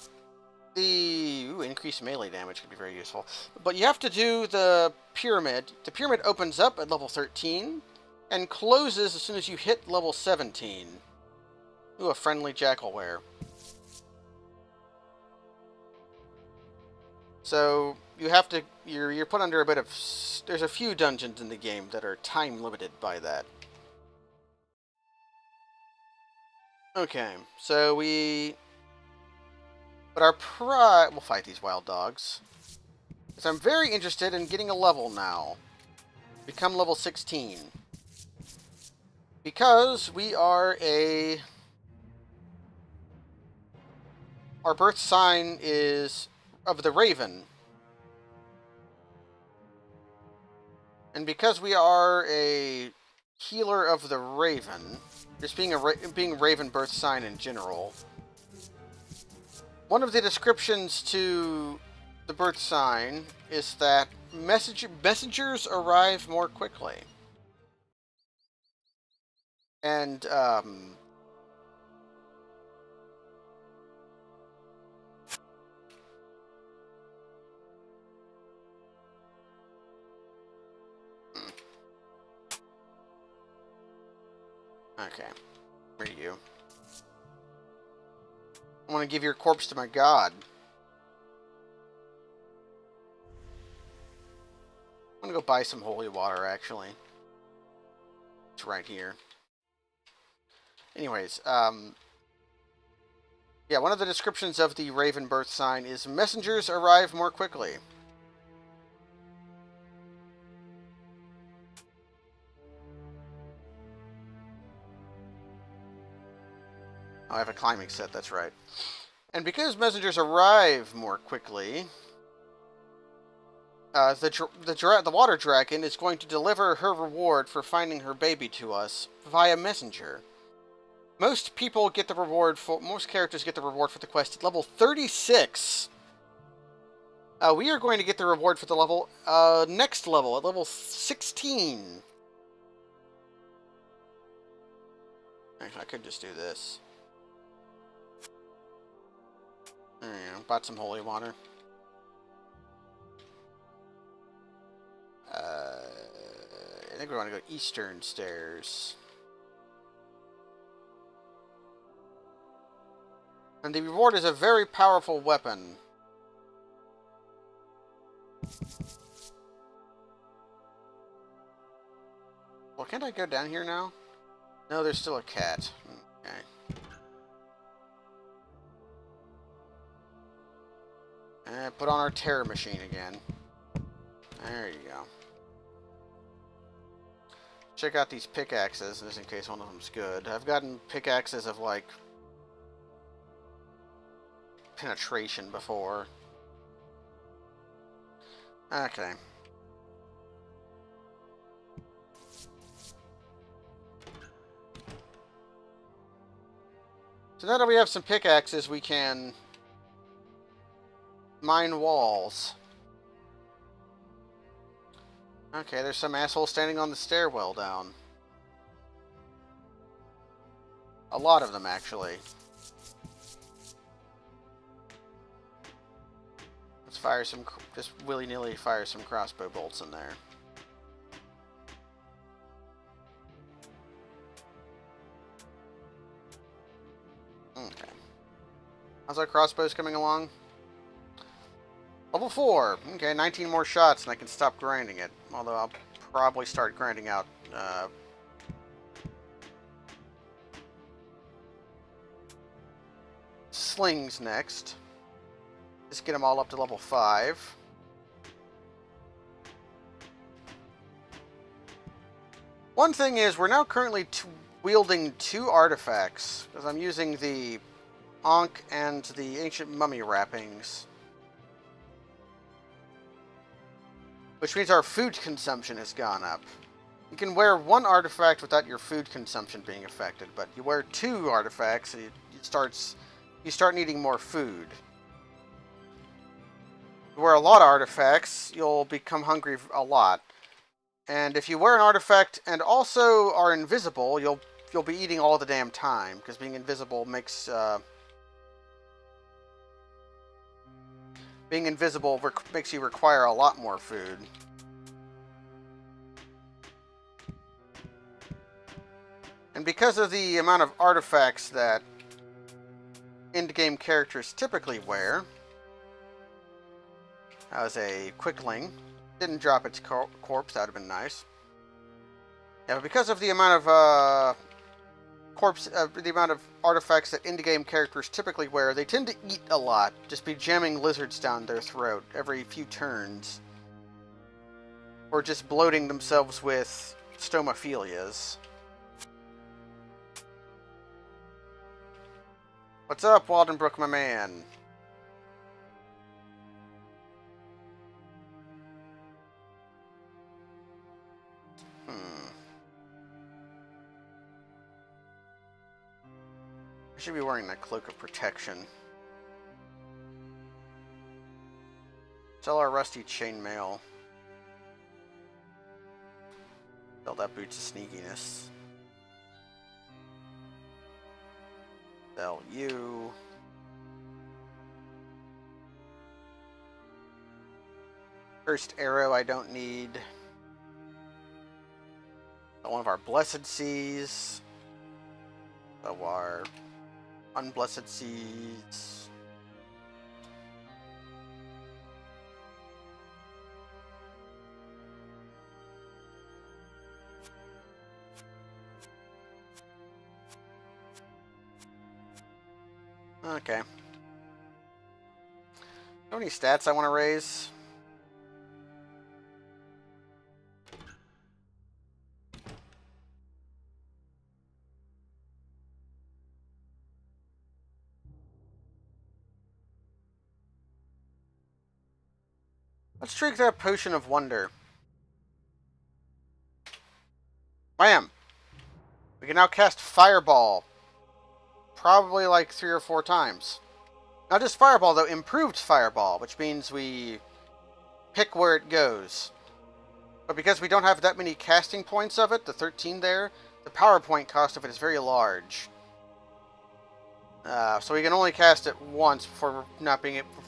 the... Ooh, increased melee damage could be very useful. But you have to do the pyramid. The pyramid opens up at level 13 and closes as soon as you hit level 17. Ooh, a friendly jackalware. So you have to... You're put under a bit of... There's a few dungeons in the game that are time limited by that. Okay, so we... But our pride... We'll fight these wild dogs. Because I'm very interested in getting a level now. Become level 16. Because we are a... Our birth sign is of the Raven. And because we are a healer of the Raven, just being Raven birth sign in general, one of the descriptions to the birth sign is that messengers arrive more quickly. And, Okay. Where are you? I want to give your corpse to my god. I'm gonna go buy some holy water, actually. It's right here. Anyways, yeah, one of the descriptions of the Raven birth sign is messengers arrive more quickly. Oh, I have a climbing set, that's right. And because messengers arrive more quickly, the water dragon is going to deliver her reward for finding her baby to us via messenger. Most characters get the reward for the quest at level 36. We are going to get the reward for the level next level at level 16. Actually, I could just do this. There you go. Bought some holy water. I think we want to go eastern stairs. And the reward is a very powerful weapon. Well, can't I go down here now? No, there's still a cat. Okay. And put on our terror machine again. There you go. Check out these pickaxes, just in case one of them's good. I've gotten pickaxes of, like, penetration before. Okay. So now that we have some pickaxes, we can mine walls. Okay, there's some asshole standing on the stairwell down. A lot of them, actually. Let's fire some, just willy-nilly fire some crossbow bolts in there. Okay. How's our crossbows coming along? Level 4. Okay, 19 more shots and I can stop grinding it. Although I'll probably start grinding out slings next. Just get them all up to level 5. One thing is, we're now currently wielding 2 artifacts, because I'm using the Ankh and the Ancient Mummy wrappings. Which means our food consumption has gone up. You can wear 1 artifact without your food consumption being affected, but you wear 2 artifacts, and you start needing more food. If you wear a lot of artifacts, you'll become hungry a lot. And if you wear an artifact and also are invisible, you'll be eating all the damn time, because being invisible makes you require a lot more food. And because of the amount of artifacts that end-game characters typically wear, as a quickling, didn't drop its corpse, that would have been nice. Yeah, but because of the amount of artifacts that end-game characters typically wear, they tend to eat a lot, just be jamming lizards down their throat every few turns. Or just bloating themselves with stomophilias. What's up, Waldenbrook, my man? I should be wearing that cloak of protection. Sell our rusty chainmail. Sell that boots of sneakiness. Sell you. Cursed arrow I don't need. One of our blessed seas. of our unblessed seeds. Okay. How many stats I want to raise? Let's drink that potion of wonder. Bam! We can now cast Fireball. Probably like 3 or 4 times. Not just Fireball, though, improved Fireball, which means we pick where it goes. But because we don't have that many casting points of it, the 13 there, the power point cost of it is very large. So we can only cast it once before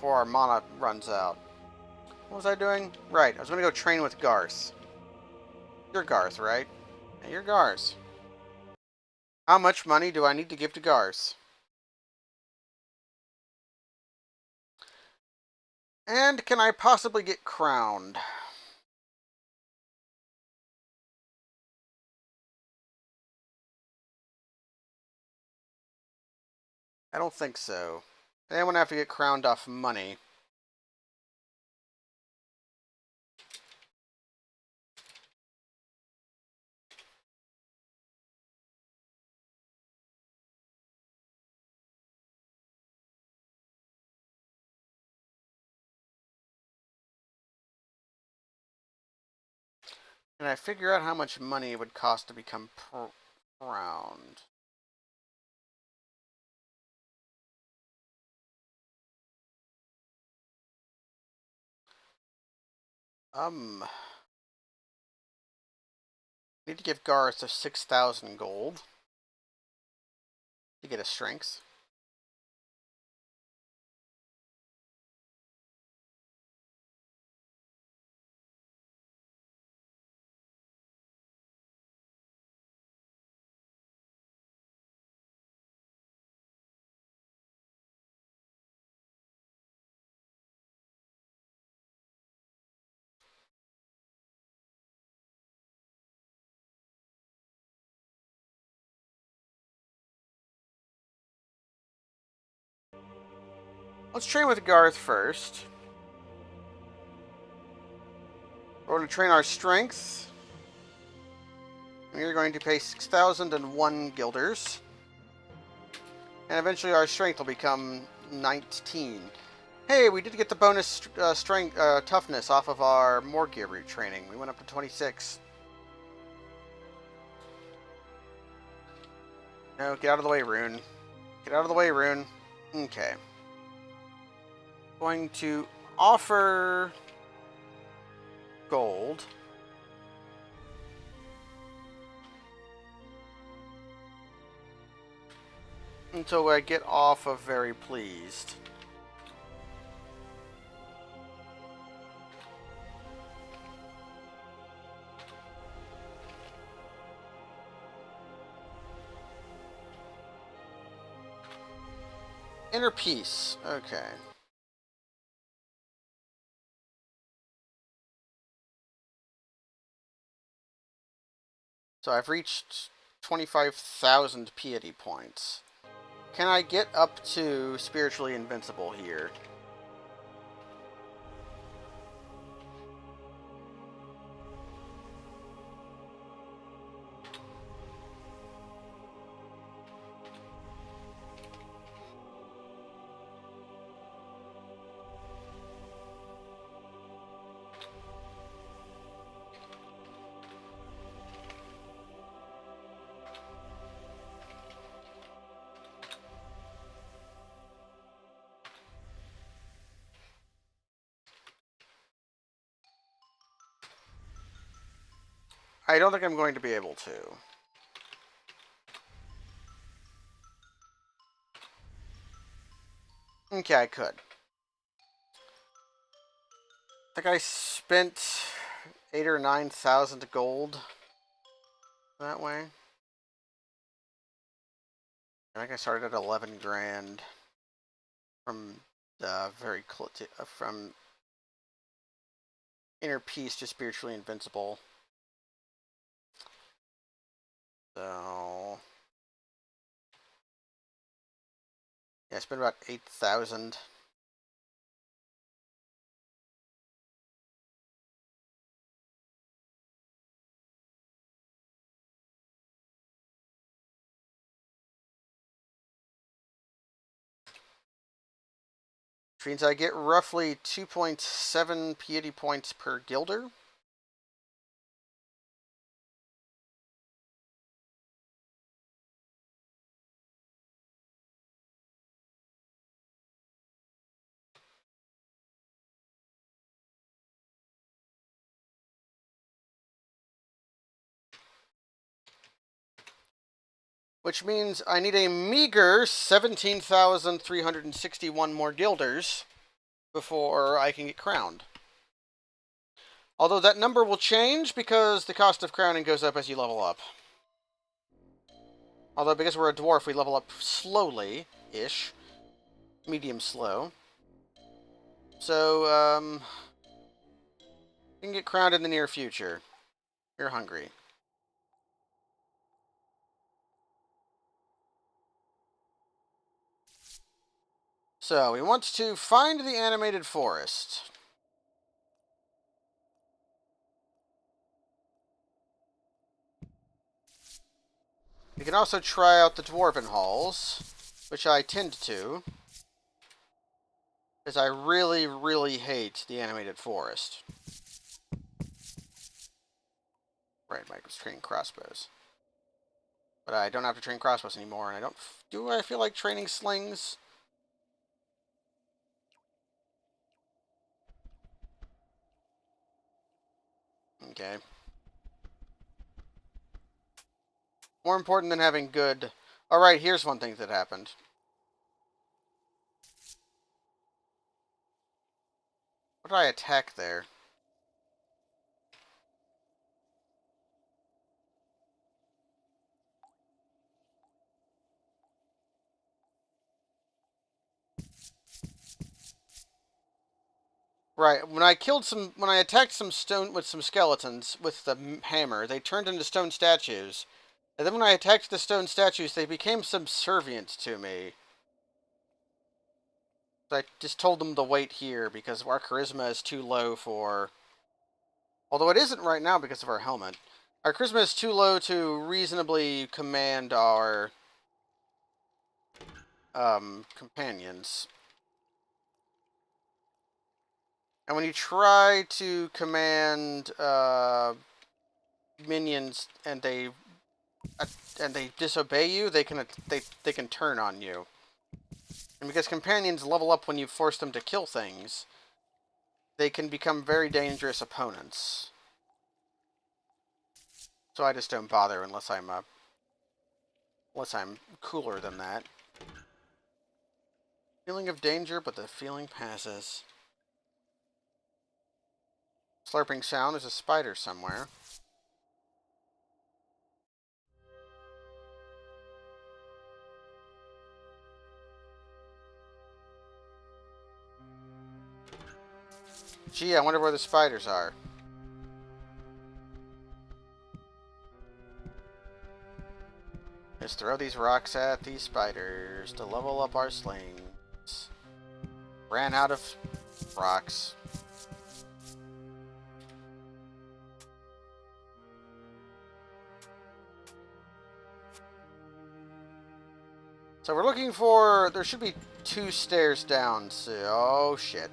our mana runs out. What was I doing? Right, I was going to go train with Garth. You're Garth, right? Yeah, you're Garth. How much money do I need to give to Garth? And can I possibly get crowned? I don't think so. Then I'm going to have to get crowned off money. Can I figure out how much money it would cost to become crowned? Need to give Garth a 6,000 gold to get a strength. Let's train with Garth first. We're going to train our strength. We're going to pay 6,001 guilders. And eventually our strength will become 19. Hey, we did get the bonus strength toughness off of our more gear route training. We went up to 26. No, get out of the way, Rune. Get out of the way, Rune. Okay. Going to offer gold. Until I get off of very pleased. Inner peace. Okay. So I've reached 25,000 piety points. Can I get up to spiritually invincible here? I don't think I'm going to be able to. Okay, I could. I think I spent 8,000 or 9,000 gold that way. I think I started at 11 grand from very close from inner peace to spiritually invincible. So yeah, I spent about 8,000. Which means I get roughly 2.7 piety points per guilder. Which means I need a meager 17,361 more guilders before I can get crowned. Although that number will change because the cost of crowning goes up as you level up. Although because we're a dwarf, we level up slowly-ish. Medium slow. So, you can get crowned in the near future. You're hungry. So, we want to find the animated forest. We can also try out the dwarven halls, which I tend to, because I really, really hate the animated forest. Right, Mike was training crossbows. But I don't have to train crossbows anymore, and I don't... Do I feel like training slings? Okay. More important than having good... Alright, here's one thing that happened. What did I attack there? Right, when I attacked some stone with some skeletons with the hammer, they turned into stone statues. And then when I attacked the stone statues, they became subservient to me. So I just told them to wait here because our charisma is too low for... Although it isn't right now because of our helmet. Our charisma is too low to reasonably command our companions. And when you try to command minions and they disobey you, they can turn on you. And because companions level up when you force them to kill things, they can become very dangerous opponents. So I just don't bother unless I'm cooler than that. Feeling of danger, but the feeling passes. Slurping sound. There's a spider somewhere. Gee, I wonder where the spiders are. Let's throw these rocks at these spiders to level up our slings. Ran out of rocks. So we're looking for... There should be 2 stairs down. So, oh, shit.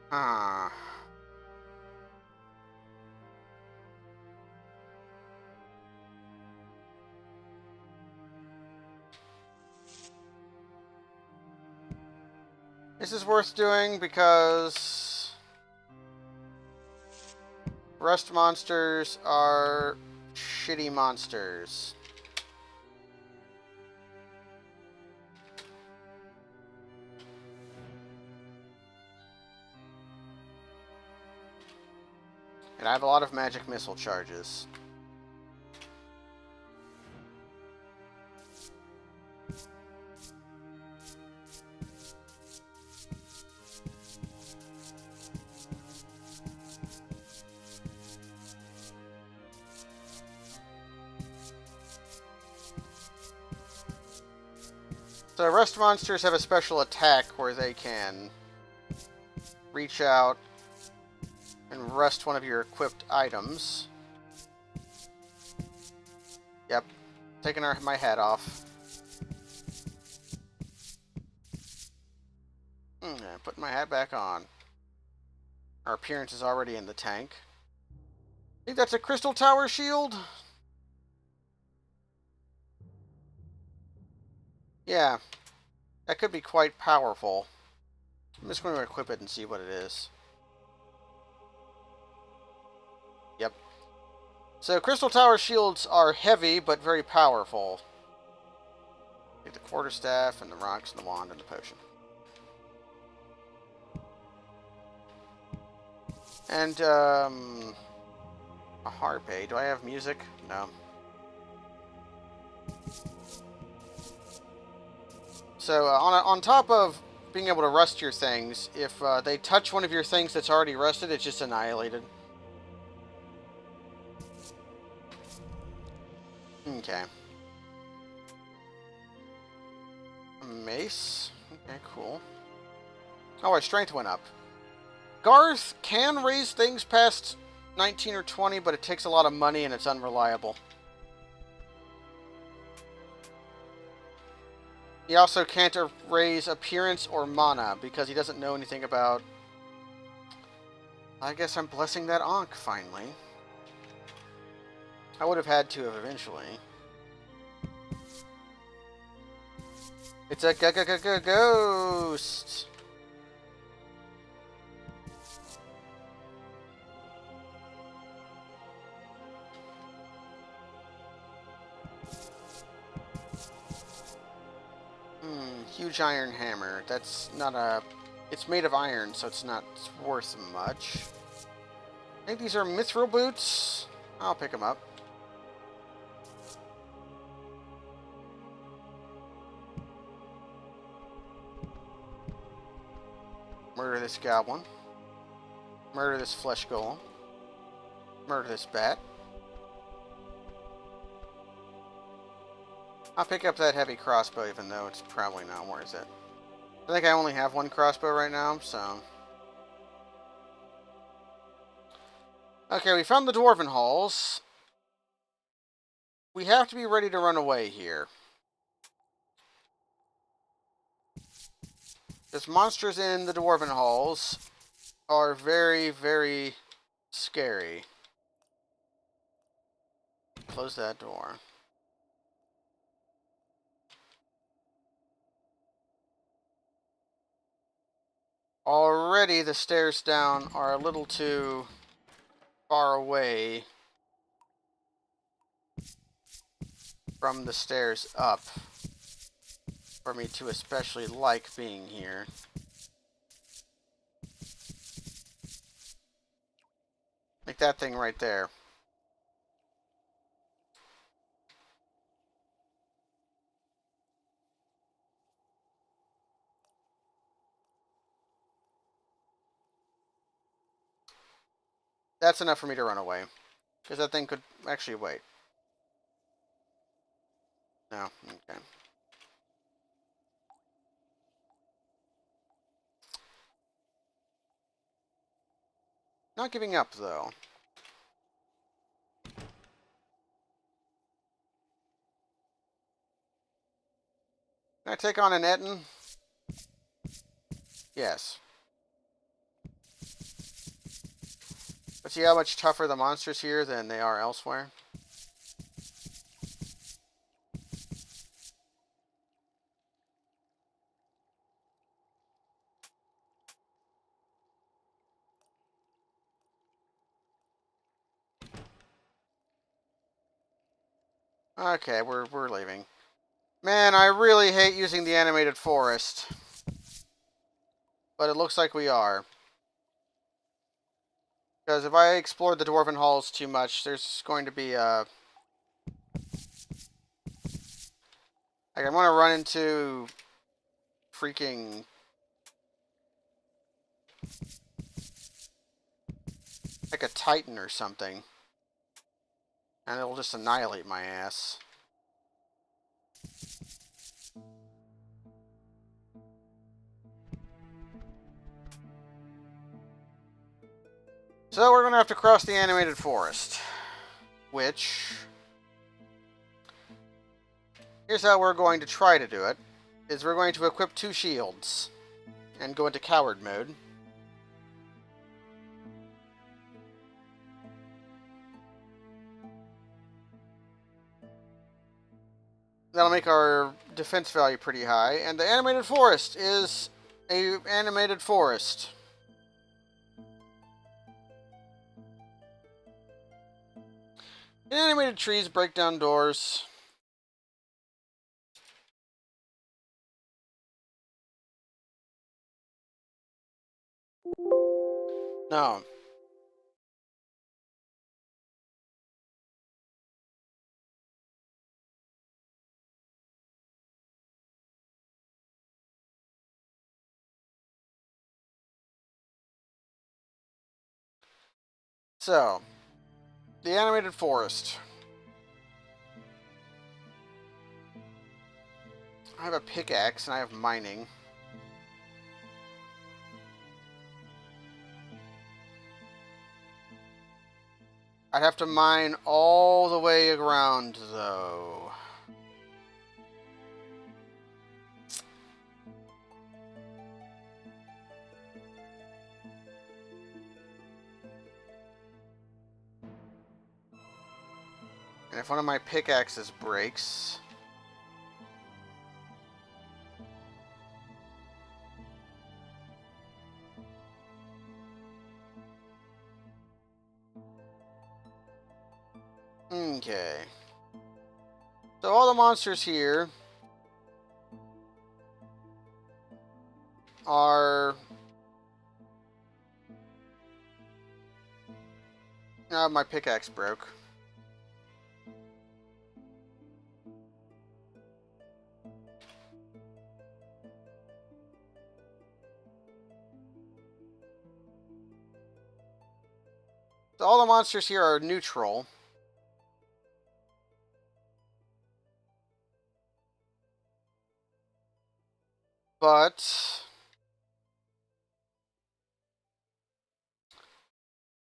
Huh. This is worth doing because rust monsters are shitty monsters. And I have a lot of magic missile charges. So rust monsters have a special attack where they can reach out and rust one of your equipped items. Yep, taking my hat off. Putting my hat back on. Our appearance is already in the tank. I think that's a crystal tower shield? Yeah, that could be quite powerful. I'm just going to equip it and see what it is. Yep. So crystal tower shields are heavy but very powerful. Take the quarterstaff and the rocks and the wand and the potion. And a harp, eh? Do I have music? No. So on top of being able to rust your things, if they touch one of your things that's already rusted, it's just annihilated. Okay. A mace. Okay, cool. Oh, our strength went up. Garth can raise things past 19 or 20, but it takes a lot of money and it's unreliable. He also can't raise appearance or mana because he doesn't know anything about... I guess I'm blessing that Ankh finally. I would have had to have eventually. It's a ghost! Huge iron hammer. That's not a... It's made of iron, so it's not worth much. I think these are mithril boots. I'll pick them up. Murder this goblin. Murder this flesh golem. Murder this bat. I'll pick up that heavy crossbow, even though it's probably not worth it. I think I only have one crossbow right now, so... Okay, we found the dwarven halls. We have to be ready to run away here. Because monsters in the dwarven halls are very, very scary. Close that door. Already the stairs down are a little too far away from the stairs up for me to especially like being here. Like that thing right there. That's enough for me to run away. Because that thing could actually wait. No, okay. Not giving up, though. Can I take on an Etten? Yes. But see how much tougher the monsters here than they are elsewhere? Okay, we're leaving. Man, I really hate using the animated forest. But it looks like we are. Because if I explore the Dwarven Halls too much, there's going to be a... Like, I'm going to run into freaking... like a Titan or something. And it'll just annihilate my ass. So we're going to have to cross the animated forest. Which... Here's how we're going to try to do it. Is we're going to equip 2 shields. And go into coward mode. That'll make our defense value pretty high. And the animated forest is a animated forest. Animated trees break down doors. No. So, the animated forest. I have a pickaxe and I have mining. I'd have to mine all the way around, though. And if one of my pickaxes breaks... Okay. So all the monsters here are... my pickaxe broke. So all the monsters here are neutral. But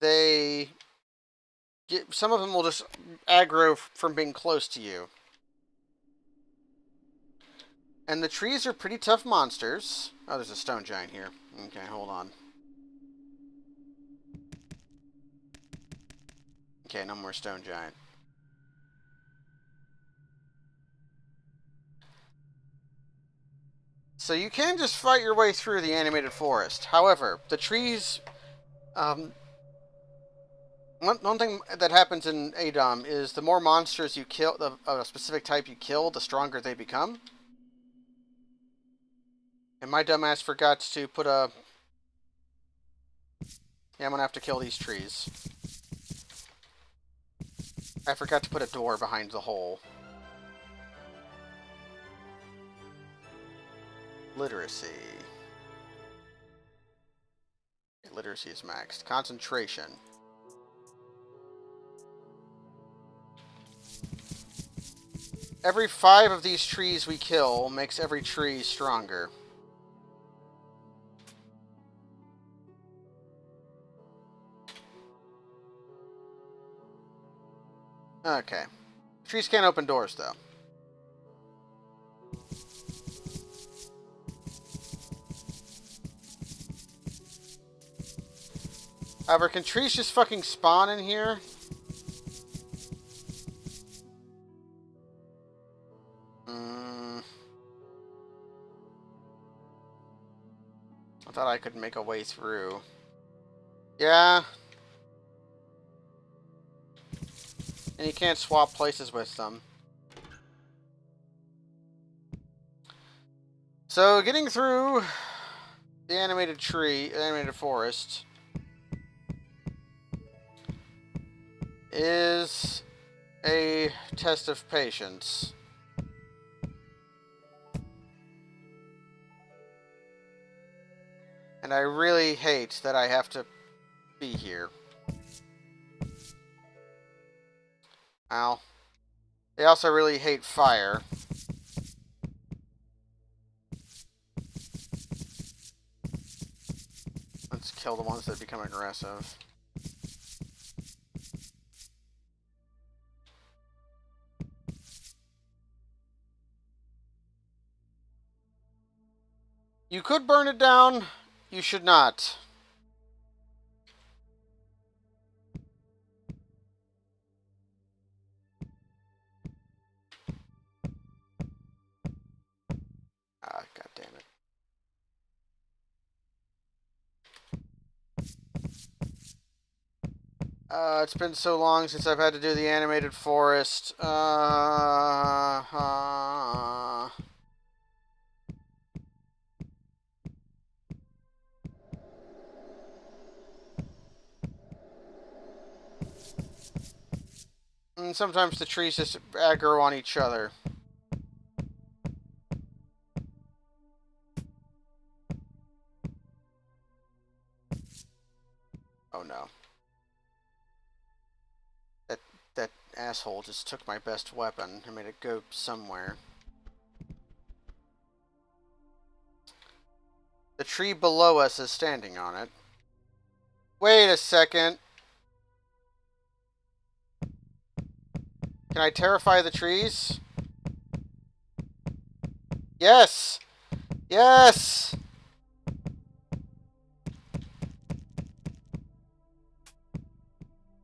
they get, some of them will just aggro from being close to you. And the trees are pretty tough monsters. Oh, there's a stone giant here. Okay, hold on. Okay, no more stone giant. So you can just fight your way through the animated forest. However, the trees... one thing that happens in Adom is the more monsters you kill, of a specific type you kill, the stronger they become. And my dumbass forgot to put a... Yeah, I'm gonna have to kill these trees. I forgot to put a door behind the hole. Literacy. Literacy is maxed. Concentration. Every 5 of these trees we kill makes every tree stronger. Okay. Trees can't open doors, though. However, can trees just fucking spawn in here? I thought I could make a way through. Yeah. And you can't swap places with them. So, getting through the animated forest is a test of patience. And I really hate that I have to be here. Ow. They also really hate fire. Let's kill the ones that become aggressive. You could burn it down. You should not. Ah, God damn it. It's been so long since I've had to do the animated forest. And sometimes the trees just aggro on each other. Oh no. That asshole just took my best weapon and made it go somewhere. The tree below us is standing on it. Wait a second. Can I terrify the trees? Yes! Yes!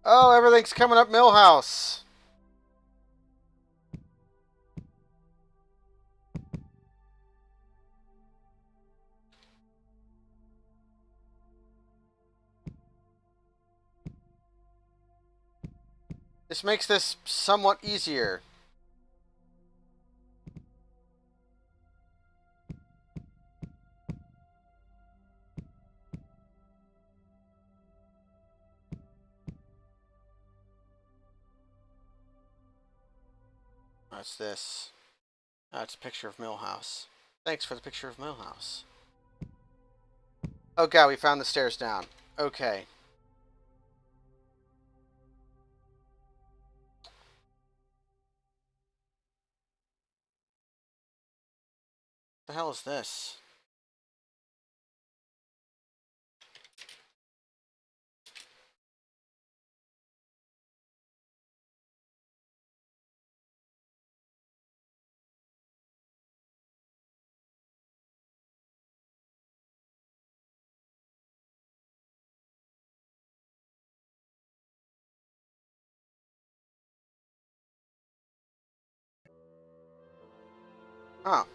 Oh, everything's coming up Millhouse. This makes this somewhat easier. What's this? Oh, it's a picture of Millhouse. Thanks for the picture of Millhouse. Oh god, we found the stairs down. Okay. What the hell is this? Oh.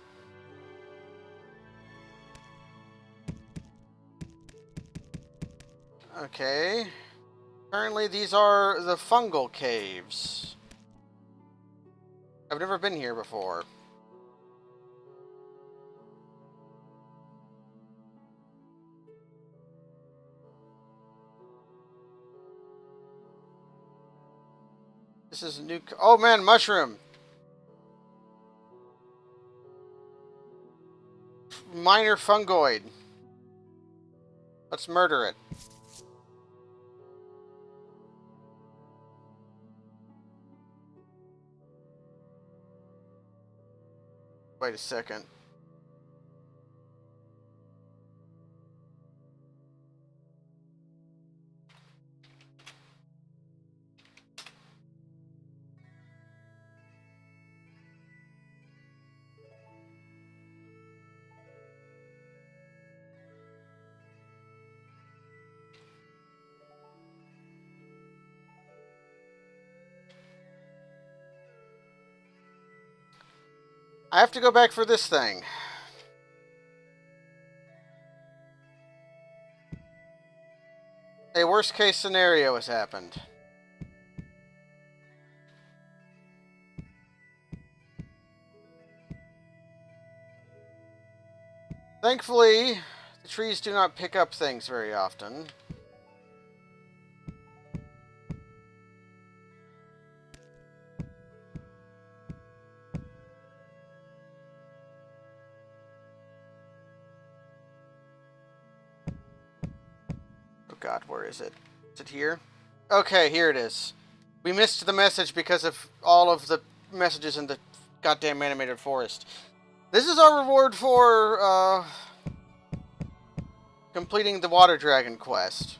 Okay. Apparently these are the fungal caves. I've never been here before. This is a new... Oh man, mushroom! Minor fungoid. Let's murder it. Wait a second. I have to go back for this thing. A worst case scenario has happened. Thankfully, the trees do not pick up things very often. God, where is it? Is it here? Okay, here it is. We missed the message because of all of the messages in the goddamn animated forest. This is our reward for, completing the Water Dragon quest.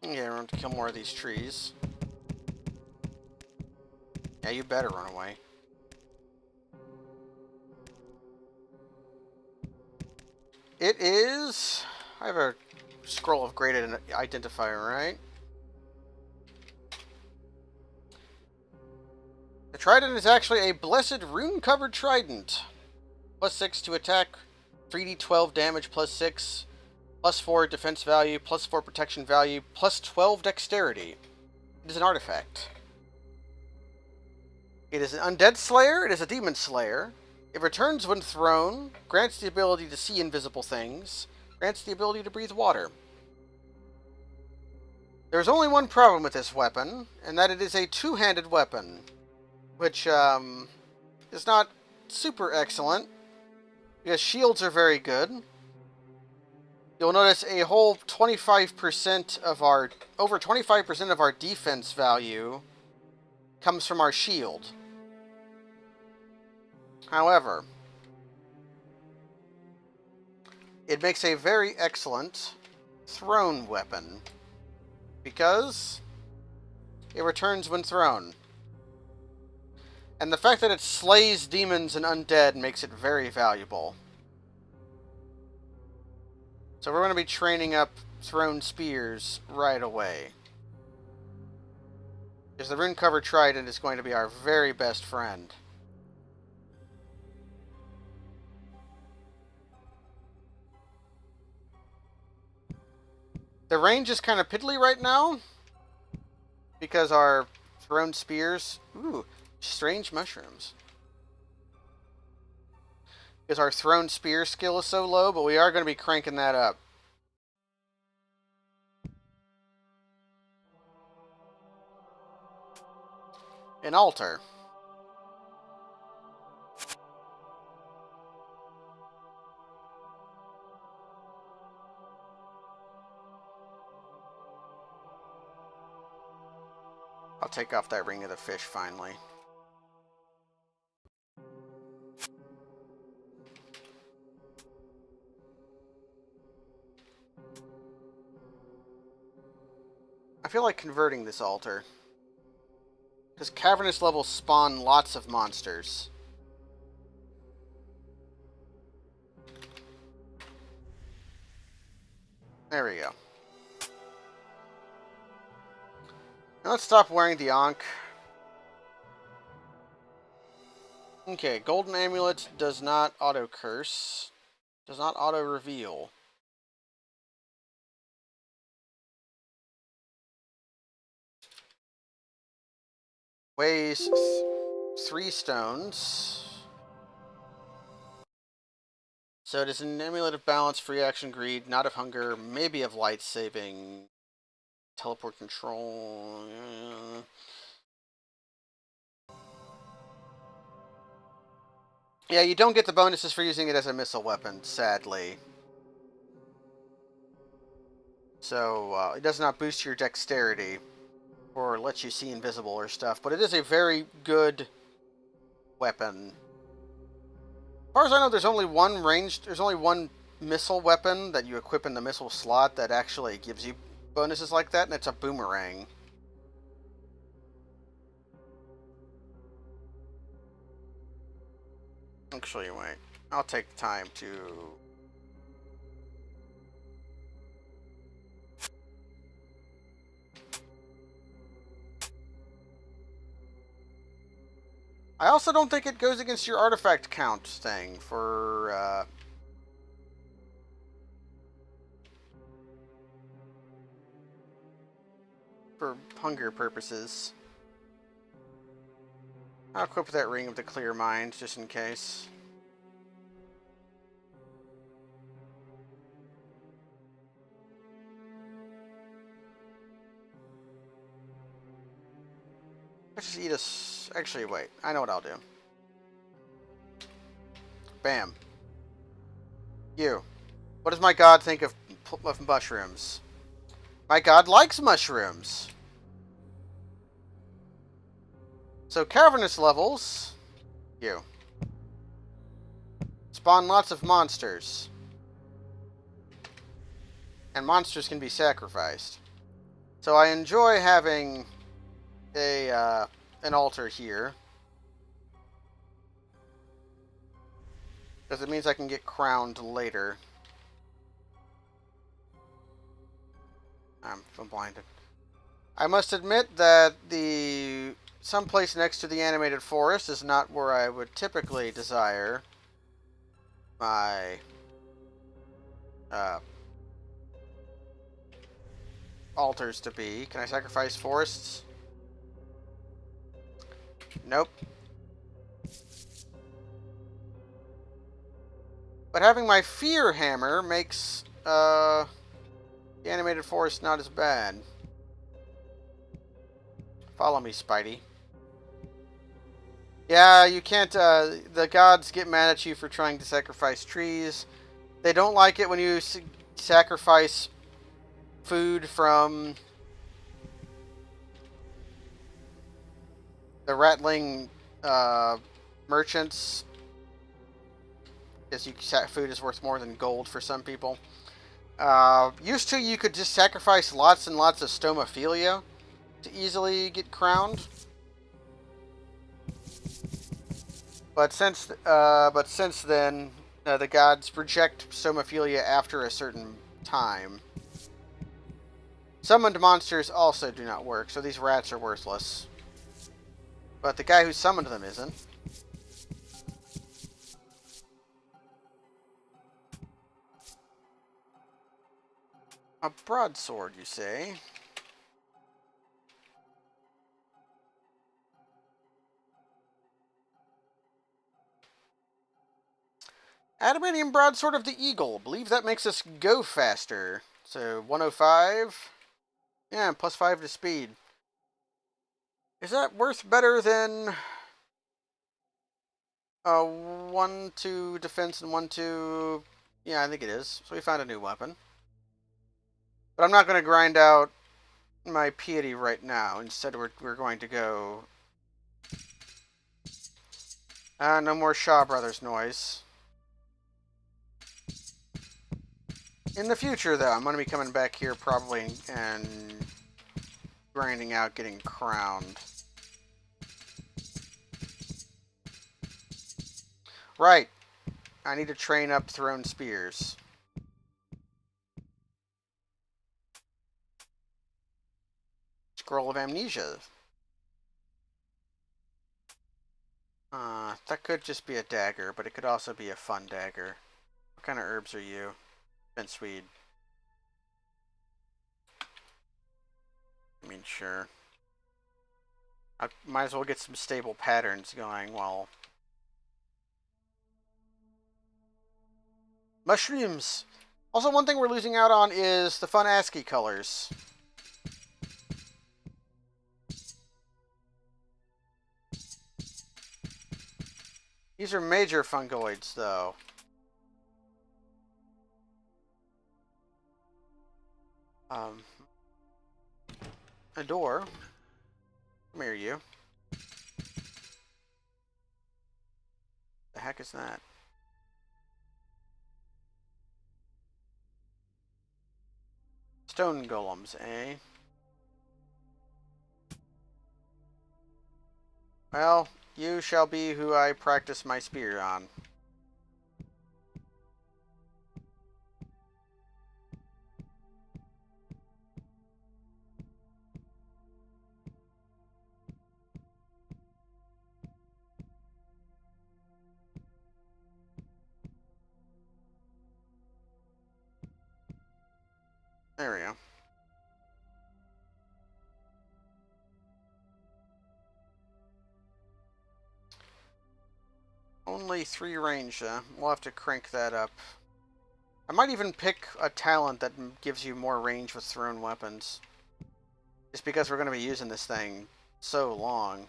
Yeah, we're going to kill more of these trees. Yeah, you better run away. It is... I have a scroll of graded identifier, right? The trident is actually a blessed rune-covered trident. +6 to attack, 3d12 damage, +6, +4 defense value, +4 protection value, +12 dexterity. It is an artifact. It is an undead slayer, it is a demon slayer. It returns when thrown, grants the ability to see invisible things, grants the ability to breathe water. There's only one problem with this weapon, and that it is a two-handed weapon, which is not super excellent, because shields are very good. You'll notice a whole 25% of over 25% of our defense value comes from our shield. However, it makes a very excellent thrown weapon, because it returns when thrown. And the fact that it slays demons and undead makes it very valuable. So we're going to be training up thrown spears right away. Because the rune-covered trident is going to be our very best friend. The range is kind of piddly right now, because our thrown spears... Ooh, strange mushrooms. Because our thrown spear skill is so low, but we are going to be cranking that up. An altar. I'll take off that ring of the fish finally. I feel like converting this altar. Because cavernous levels spawn lots of monsters. There we go. Now let's stop wearing the Ankh. Okay, Golden Amulet does not auto-curse. Does not auto-reveal. Weighs 3 stones. So it is an amulet of balance, free action, greed, not of hunger, maybe of light saving, teleport control. Yeah, you don't get the bonuses for using it as a missile weapon, sadly. So it does not boost your dexterity or let you see invisible or stuff, but it is a very good weapon. As far as I know, there's only one missile weapon that you equip in the missile slot that actually gives you bonuses like that, and it's a boomerang. Actually, wait. I'll take the time to... I also don't think it goes against your artifact count thing for, for hunger purposes. I'll equip that ring of the clear mind, just in case. Let's just eat a... Actually, wait. I know what I'll do. Bam. You. What does my god think of mushrooms? My god likes mushrooms. So, cavernous levels. You. Spawn lots of monsters. And monsters can be sacrificed. So I enjoy having an altar here. Because it means I can get crowned later. I'm blinded. I must admit that someplace next to the animated forest is not where I would typically desire my altars to be. Can I sacrifice forests? Nope. But having my fear hammer makes the animated forest not as bad. Follow me, Spidey. Yeah, you can't, the gods get mad at you for trying to sacrifice trees. They don't like it when you sacrifice food from the rattling merchants. Because food is worth more than gold for some people. Used to, you could just sacrifice lots and lots of stomophilia to easily get crowned. But since then, the gods reject stomophilia after a certain time. Summoned monsters also do not work, so these rats are worthless. But the guy who summoned them isn't. A broadsword, you say? Adamantium broadsword of the eagle. Believe that makes us go faster. So 105. Yeah, plus 5 to speed. Is that worth better than 1-2 defense and 1-2? Yeah, I think it is. So we found a new weapon. But I'm not going to grind out my piety right now. Instead, we're going to go... no more Shaw Brothers noise. In the future, though, I'm going to be coming back here probably and grinding out getting crowned. Right. I need to train up thrown spears. Scroll of Amnesia. That could just be a dagger, but it could also be a fun dagger. What kind of herbs are you? Bentweed. I mean, sure. I might as well get some stable patterns going while... Mushrooms! Also, one thing we're losing out on is the fun ASCII colors. These are major fungoids, though. A door. Come here, you. The heck is that? Stone golems, eh? Well, you shall be who I practice my spear on. There we go. Only 3 range, we'll have to crank that up. I might even pick a talent that gives you more range with thrown weapons. Just because we're going to be using this thing so long.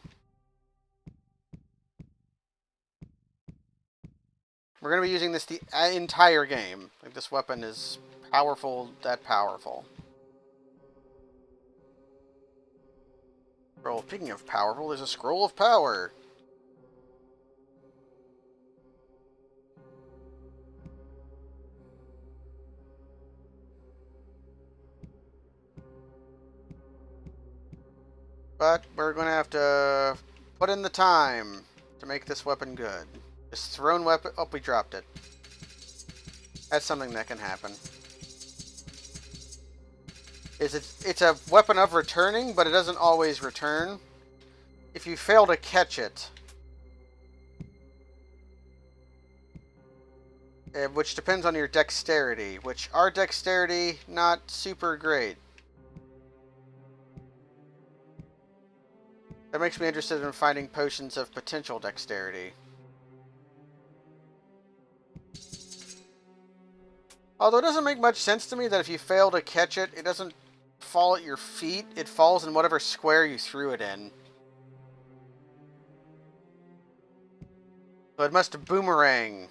We're going to be using this the entire game. Like, this weapon is powerful, that powerful. Scroll. Speaking of powerful, there's a scroll of power. But we're going to have to put in the time to make this weapon good. This thrown weapon... Oh, we dropped it. That's something that can happen. It's a weapon of returning, but it doesn't always return. If you fail to catch it, which depends on your dexterity, which our dexterity, not super great. That makes me interested in finding potions of potential dexterity. Although it doesn't make much sense to me that if you fail to catch it, it doesn't fall at your feet. It falls in whatever square you threw it in. So it must boomerang.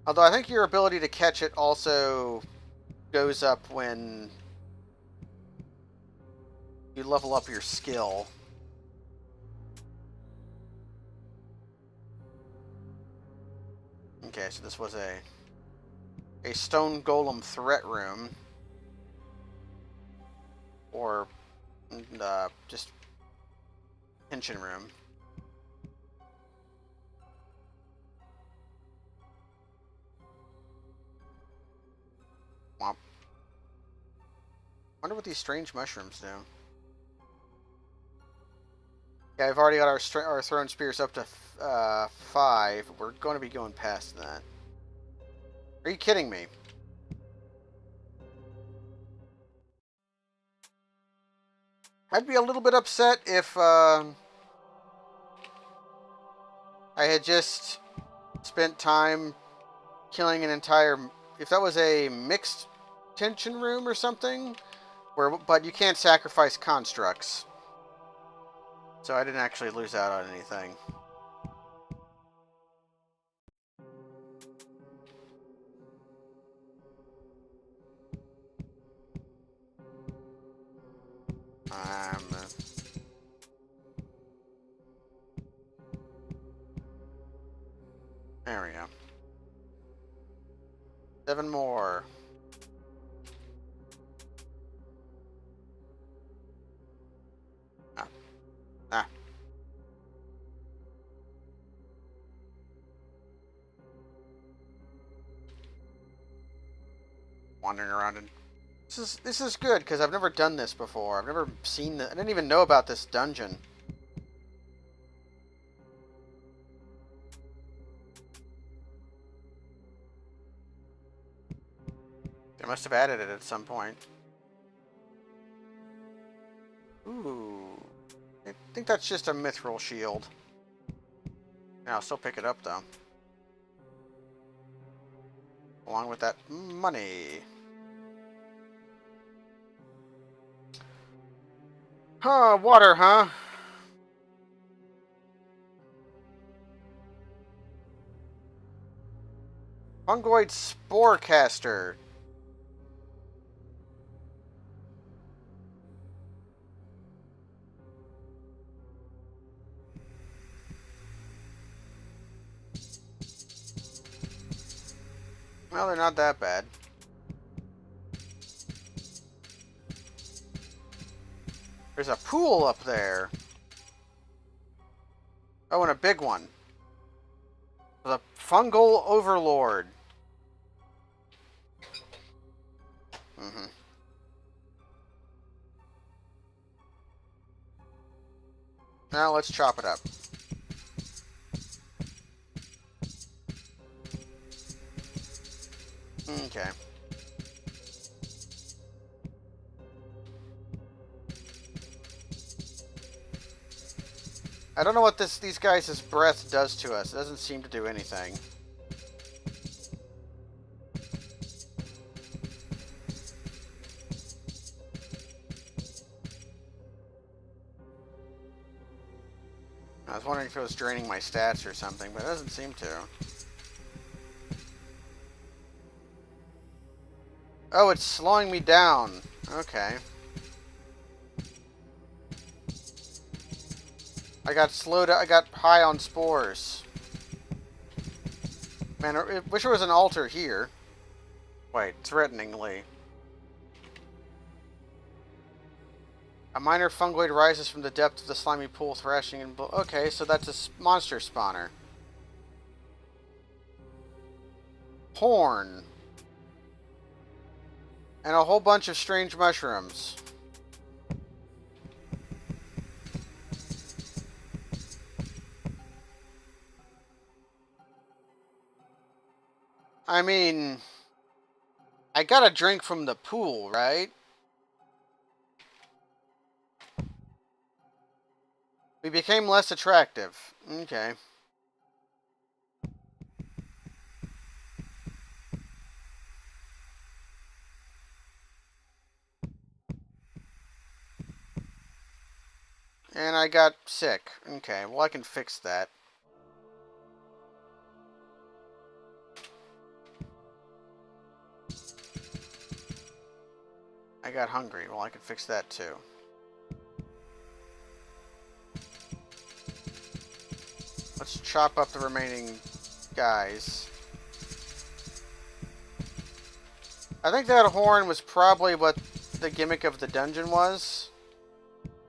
Although I think your ability to catch it also goes up when you level up your skill. Okay, so this was a stone golem threat room. Or just tension room. Womp. Wonder what these strange mushrooms do. Yeah, I've already got our thrown spears up to 5. We're going to be going past that. Are you kidding me? I'd be a little bit upset if I had just spent time killing an entire... If that was a mixed tension room or something, but you can't sacrifice constructs. So I didn't actually lose out on anything. There we go. 7 more. Ah. Wandering around and this is good because I've never done this before. I've never seen I didn't even know about this dungeon. They must have added it at some point. Ooh. I think that's just a mithril shield. Yeah, I'll still pick it up though. Along with that money. Huh, water, huh? Fungoid Spore Caster. Well, they're not that bad. There's a pool up there. Oh, and a big one. The Fungal Overlord. Mm-hmm. Now let's chop it up. Okay. I don't know what these guys' breath does to us. It doesn't seem to do anything. I was wondering if it was draining my stats or something, but it doesn't seem to. Oh, it's slowing me down. Okay. I got slowed. I got high on spores. Man, I wish there was an altar here. Wait, threateningly. A minor fungoid rises from the depth of the slimy pool, thrashing and... Okay, so that's a monster spawner. Horn. And a whole bunch of strange mushrooms. I mean... I got a drink from the pool, right? We became less attractive. Okay. And I got sick. Okay, well I can fix that. I got hungry. Well, I can fix that too. Let's chop up the remaining guys. I think that horn was probably what the gimmick of the dungeon was.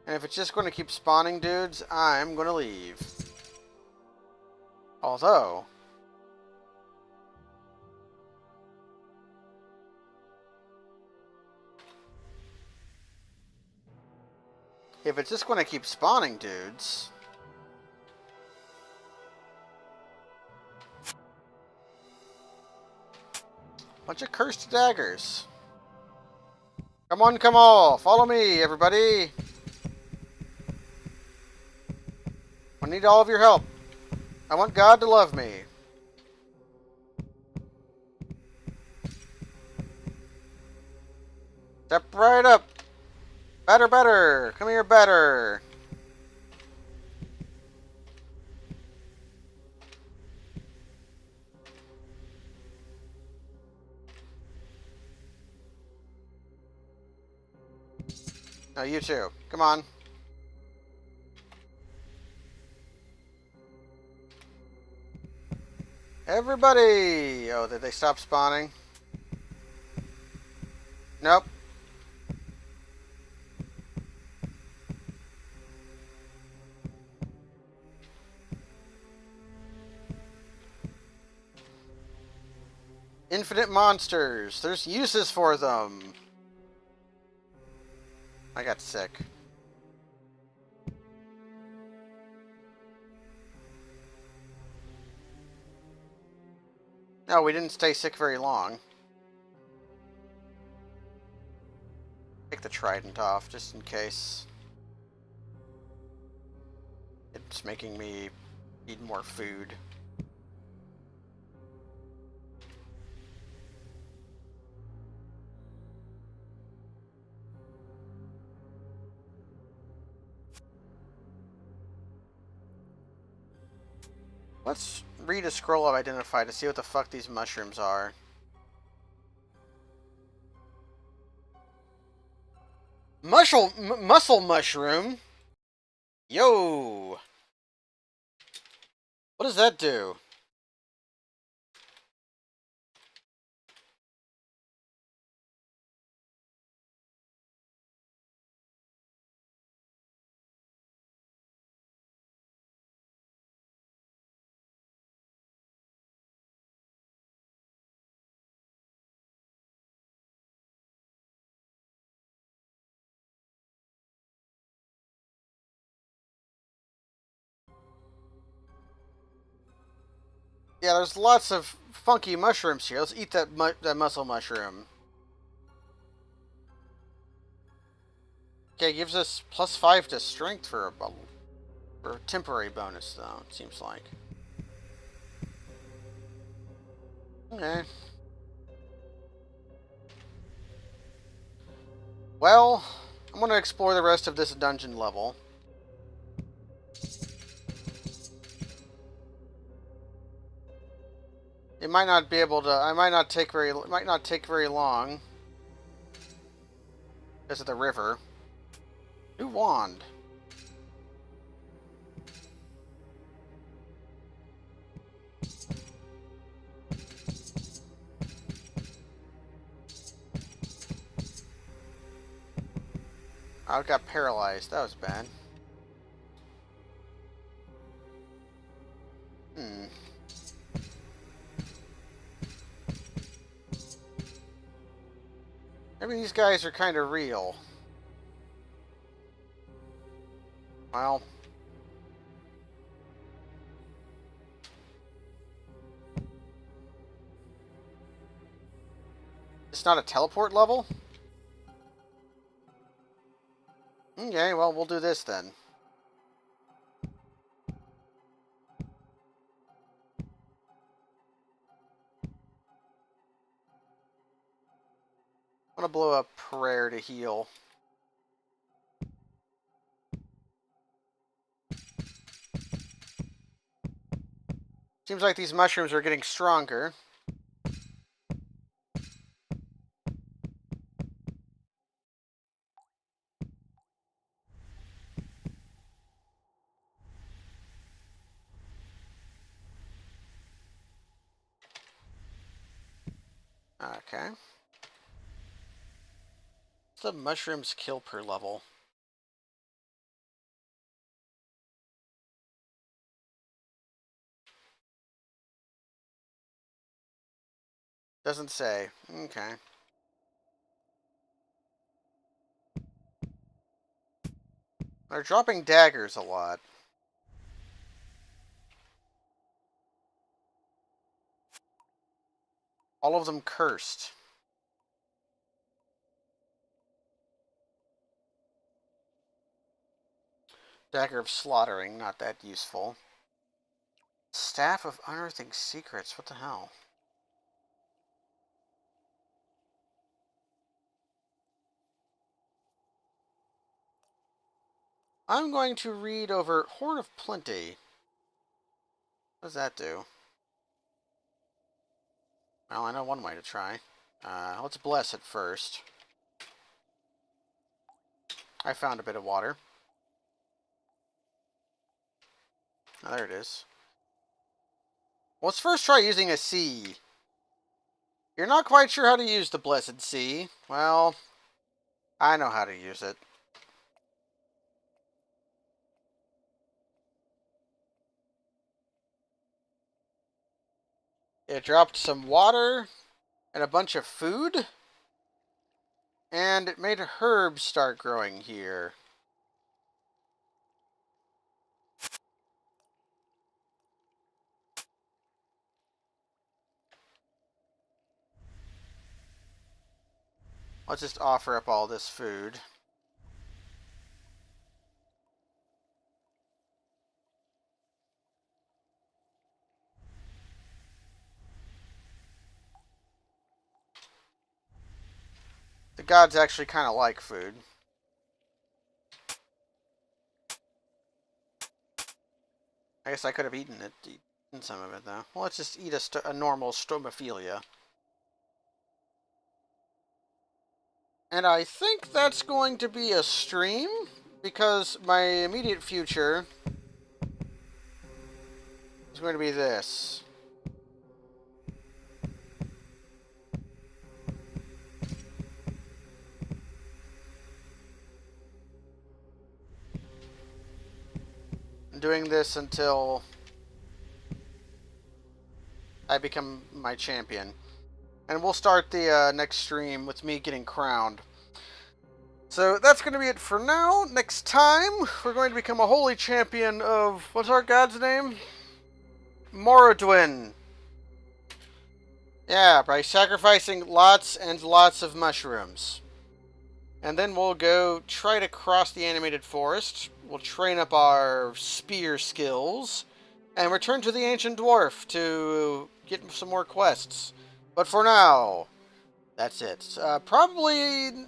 And if it's just going to keep spawning dudes, I'm going to leave. Although... if it's just going to keep spawning dudes... bunch of cursed daggers. Come on, come all. Follow me, everybody. I need all of your help. I want God to love me. Step right up. Better, better. Come here, better. No, you too. Come on. Everybody! Oh, did they stop spawning? Nope. Infinite monsters. There's uses for them. I got sick. No, we didn't stay sick very long. Take the trident off, just in case. It's making me need more food. Let's read a scroll of identify to see what the fuck these mushrooms are. Muscle mushroom? Yo! What does that do? Yeah, there's lots of funky mushrooms here. Let's eat that muscle mushroom. Okay, gives us +5 to strength for Or temporary bonus, though, it seems like. Okay. Well, I'm going to explore the rest of this dungeon level. It might not be able to. It might not take very long because of the river. New wand. I got paralyzed. That was bad. Maybe these guys are kind of real. Well. It's not a teleport level? Okay, well, we'll do this then. I'm gonna blow up prayer to heal. Seems like these mushrooms are getting stronger. Okay. What's the mushrooms kill per level? Doesn't say. Okay. They're dropping daggers a lot. All of them cursed. Dagger of slaughtering, not that useful. Staff of unearthing secrets, what the hell? I'm going to read over Horn of Plenty. What does that do? Well, I know one way to try. Let's bless it first. I found a bit of water. Oh, there it is. Let's first try using a sea. You're not quite sure how to use the Blessed Sea. Well, I know how to use it. It dropped some water and a bunch of food. And it made herbs start growing here. Let's just offer up all this food. The gods actually kind of like food. I guess I could have eaten some of it, though. Well, let's just eat a normal stomophilia. And I think that's going to be a stream, because my immediate future is going to be this. I'm doing this until I become my champion. And we'll start the next stream with me getting crowned. So that's going to be it for now. Next time, we're going to become a holy champion of... What's our god's name? Moradwin. Yeah, by sacrificing lots and lots of mushrooms. And then we'll go try to cross the animated forest. we'll train up our spear skills, and return to the Ancient Dwarf to get some more quests. But for now, that's it. Probably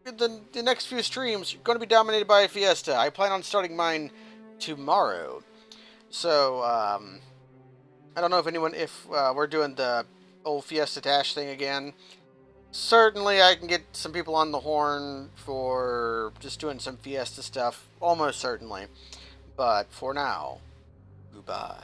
the next few streams are going to be dominated by Fiesta. I plan on starting mine tomorrow. So, I don't know if we're doing the old Fiesta Dash thing again. Certainly, I can get some people on the horn for just doing some Fiesta stuff. Almost certainly. But for now, goodbye.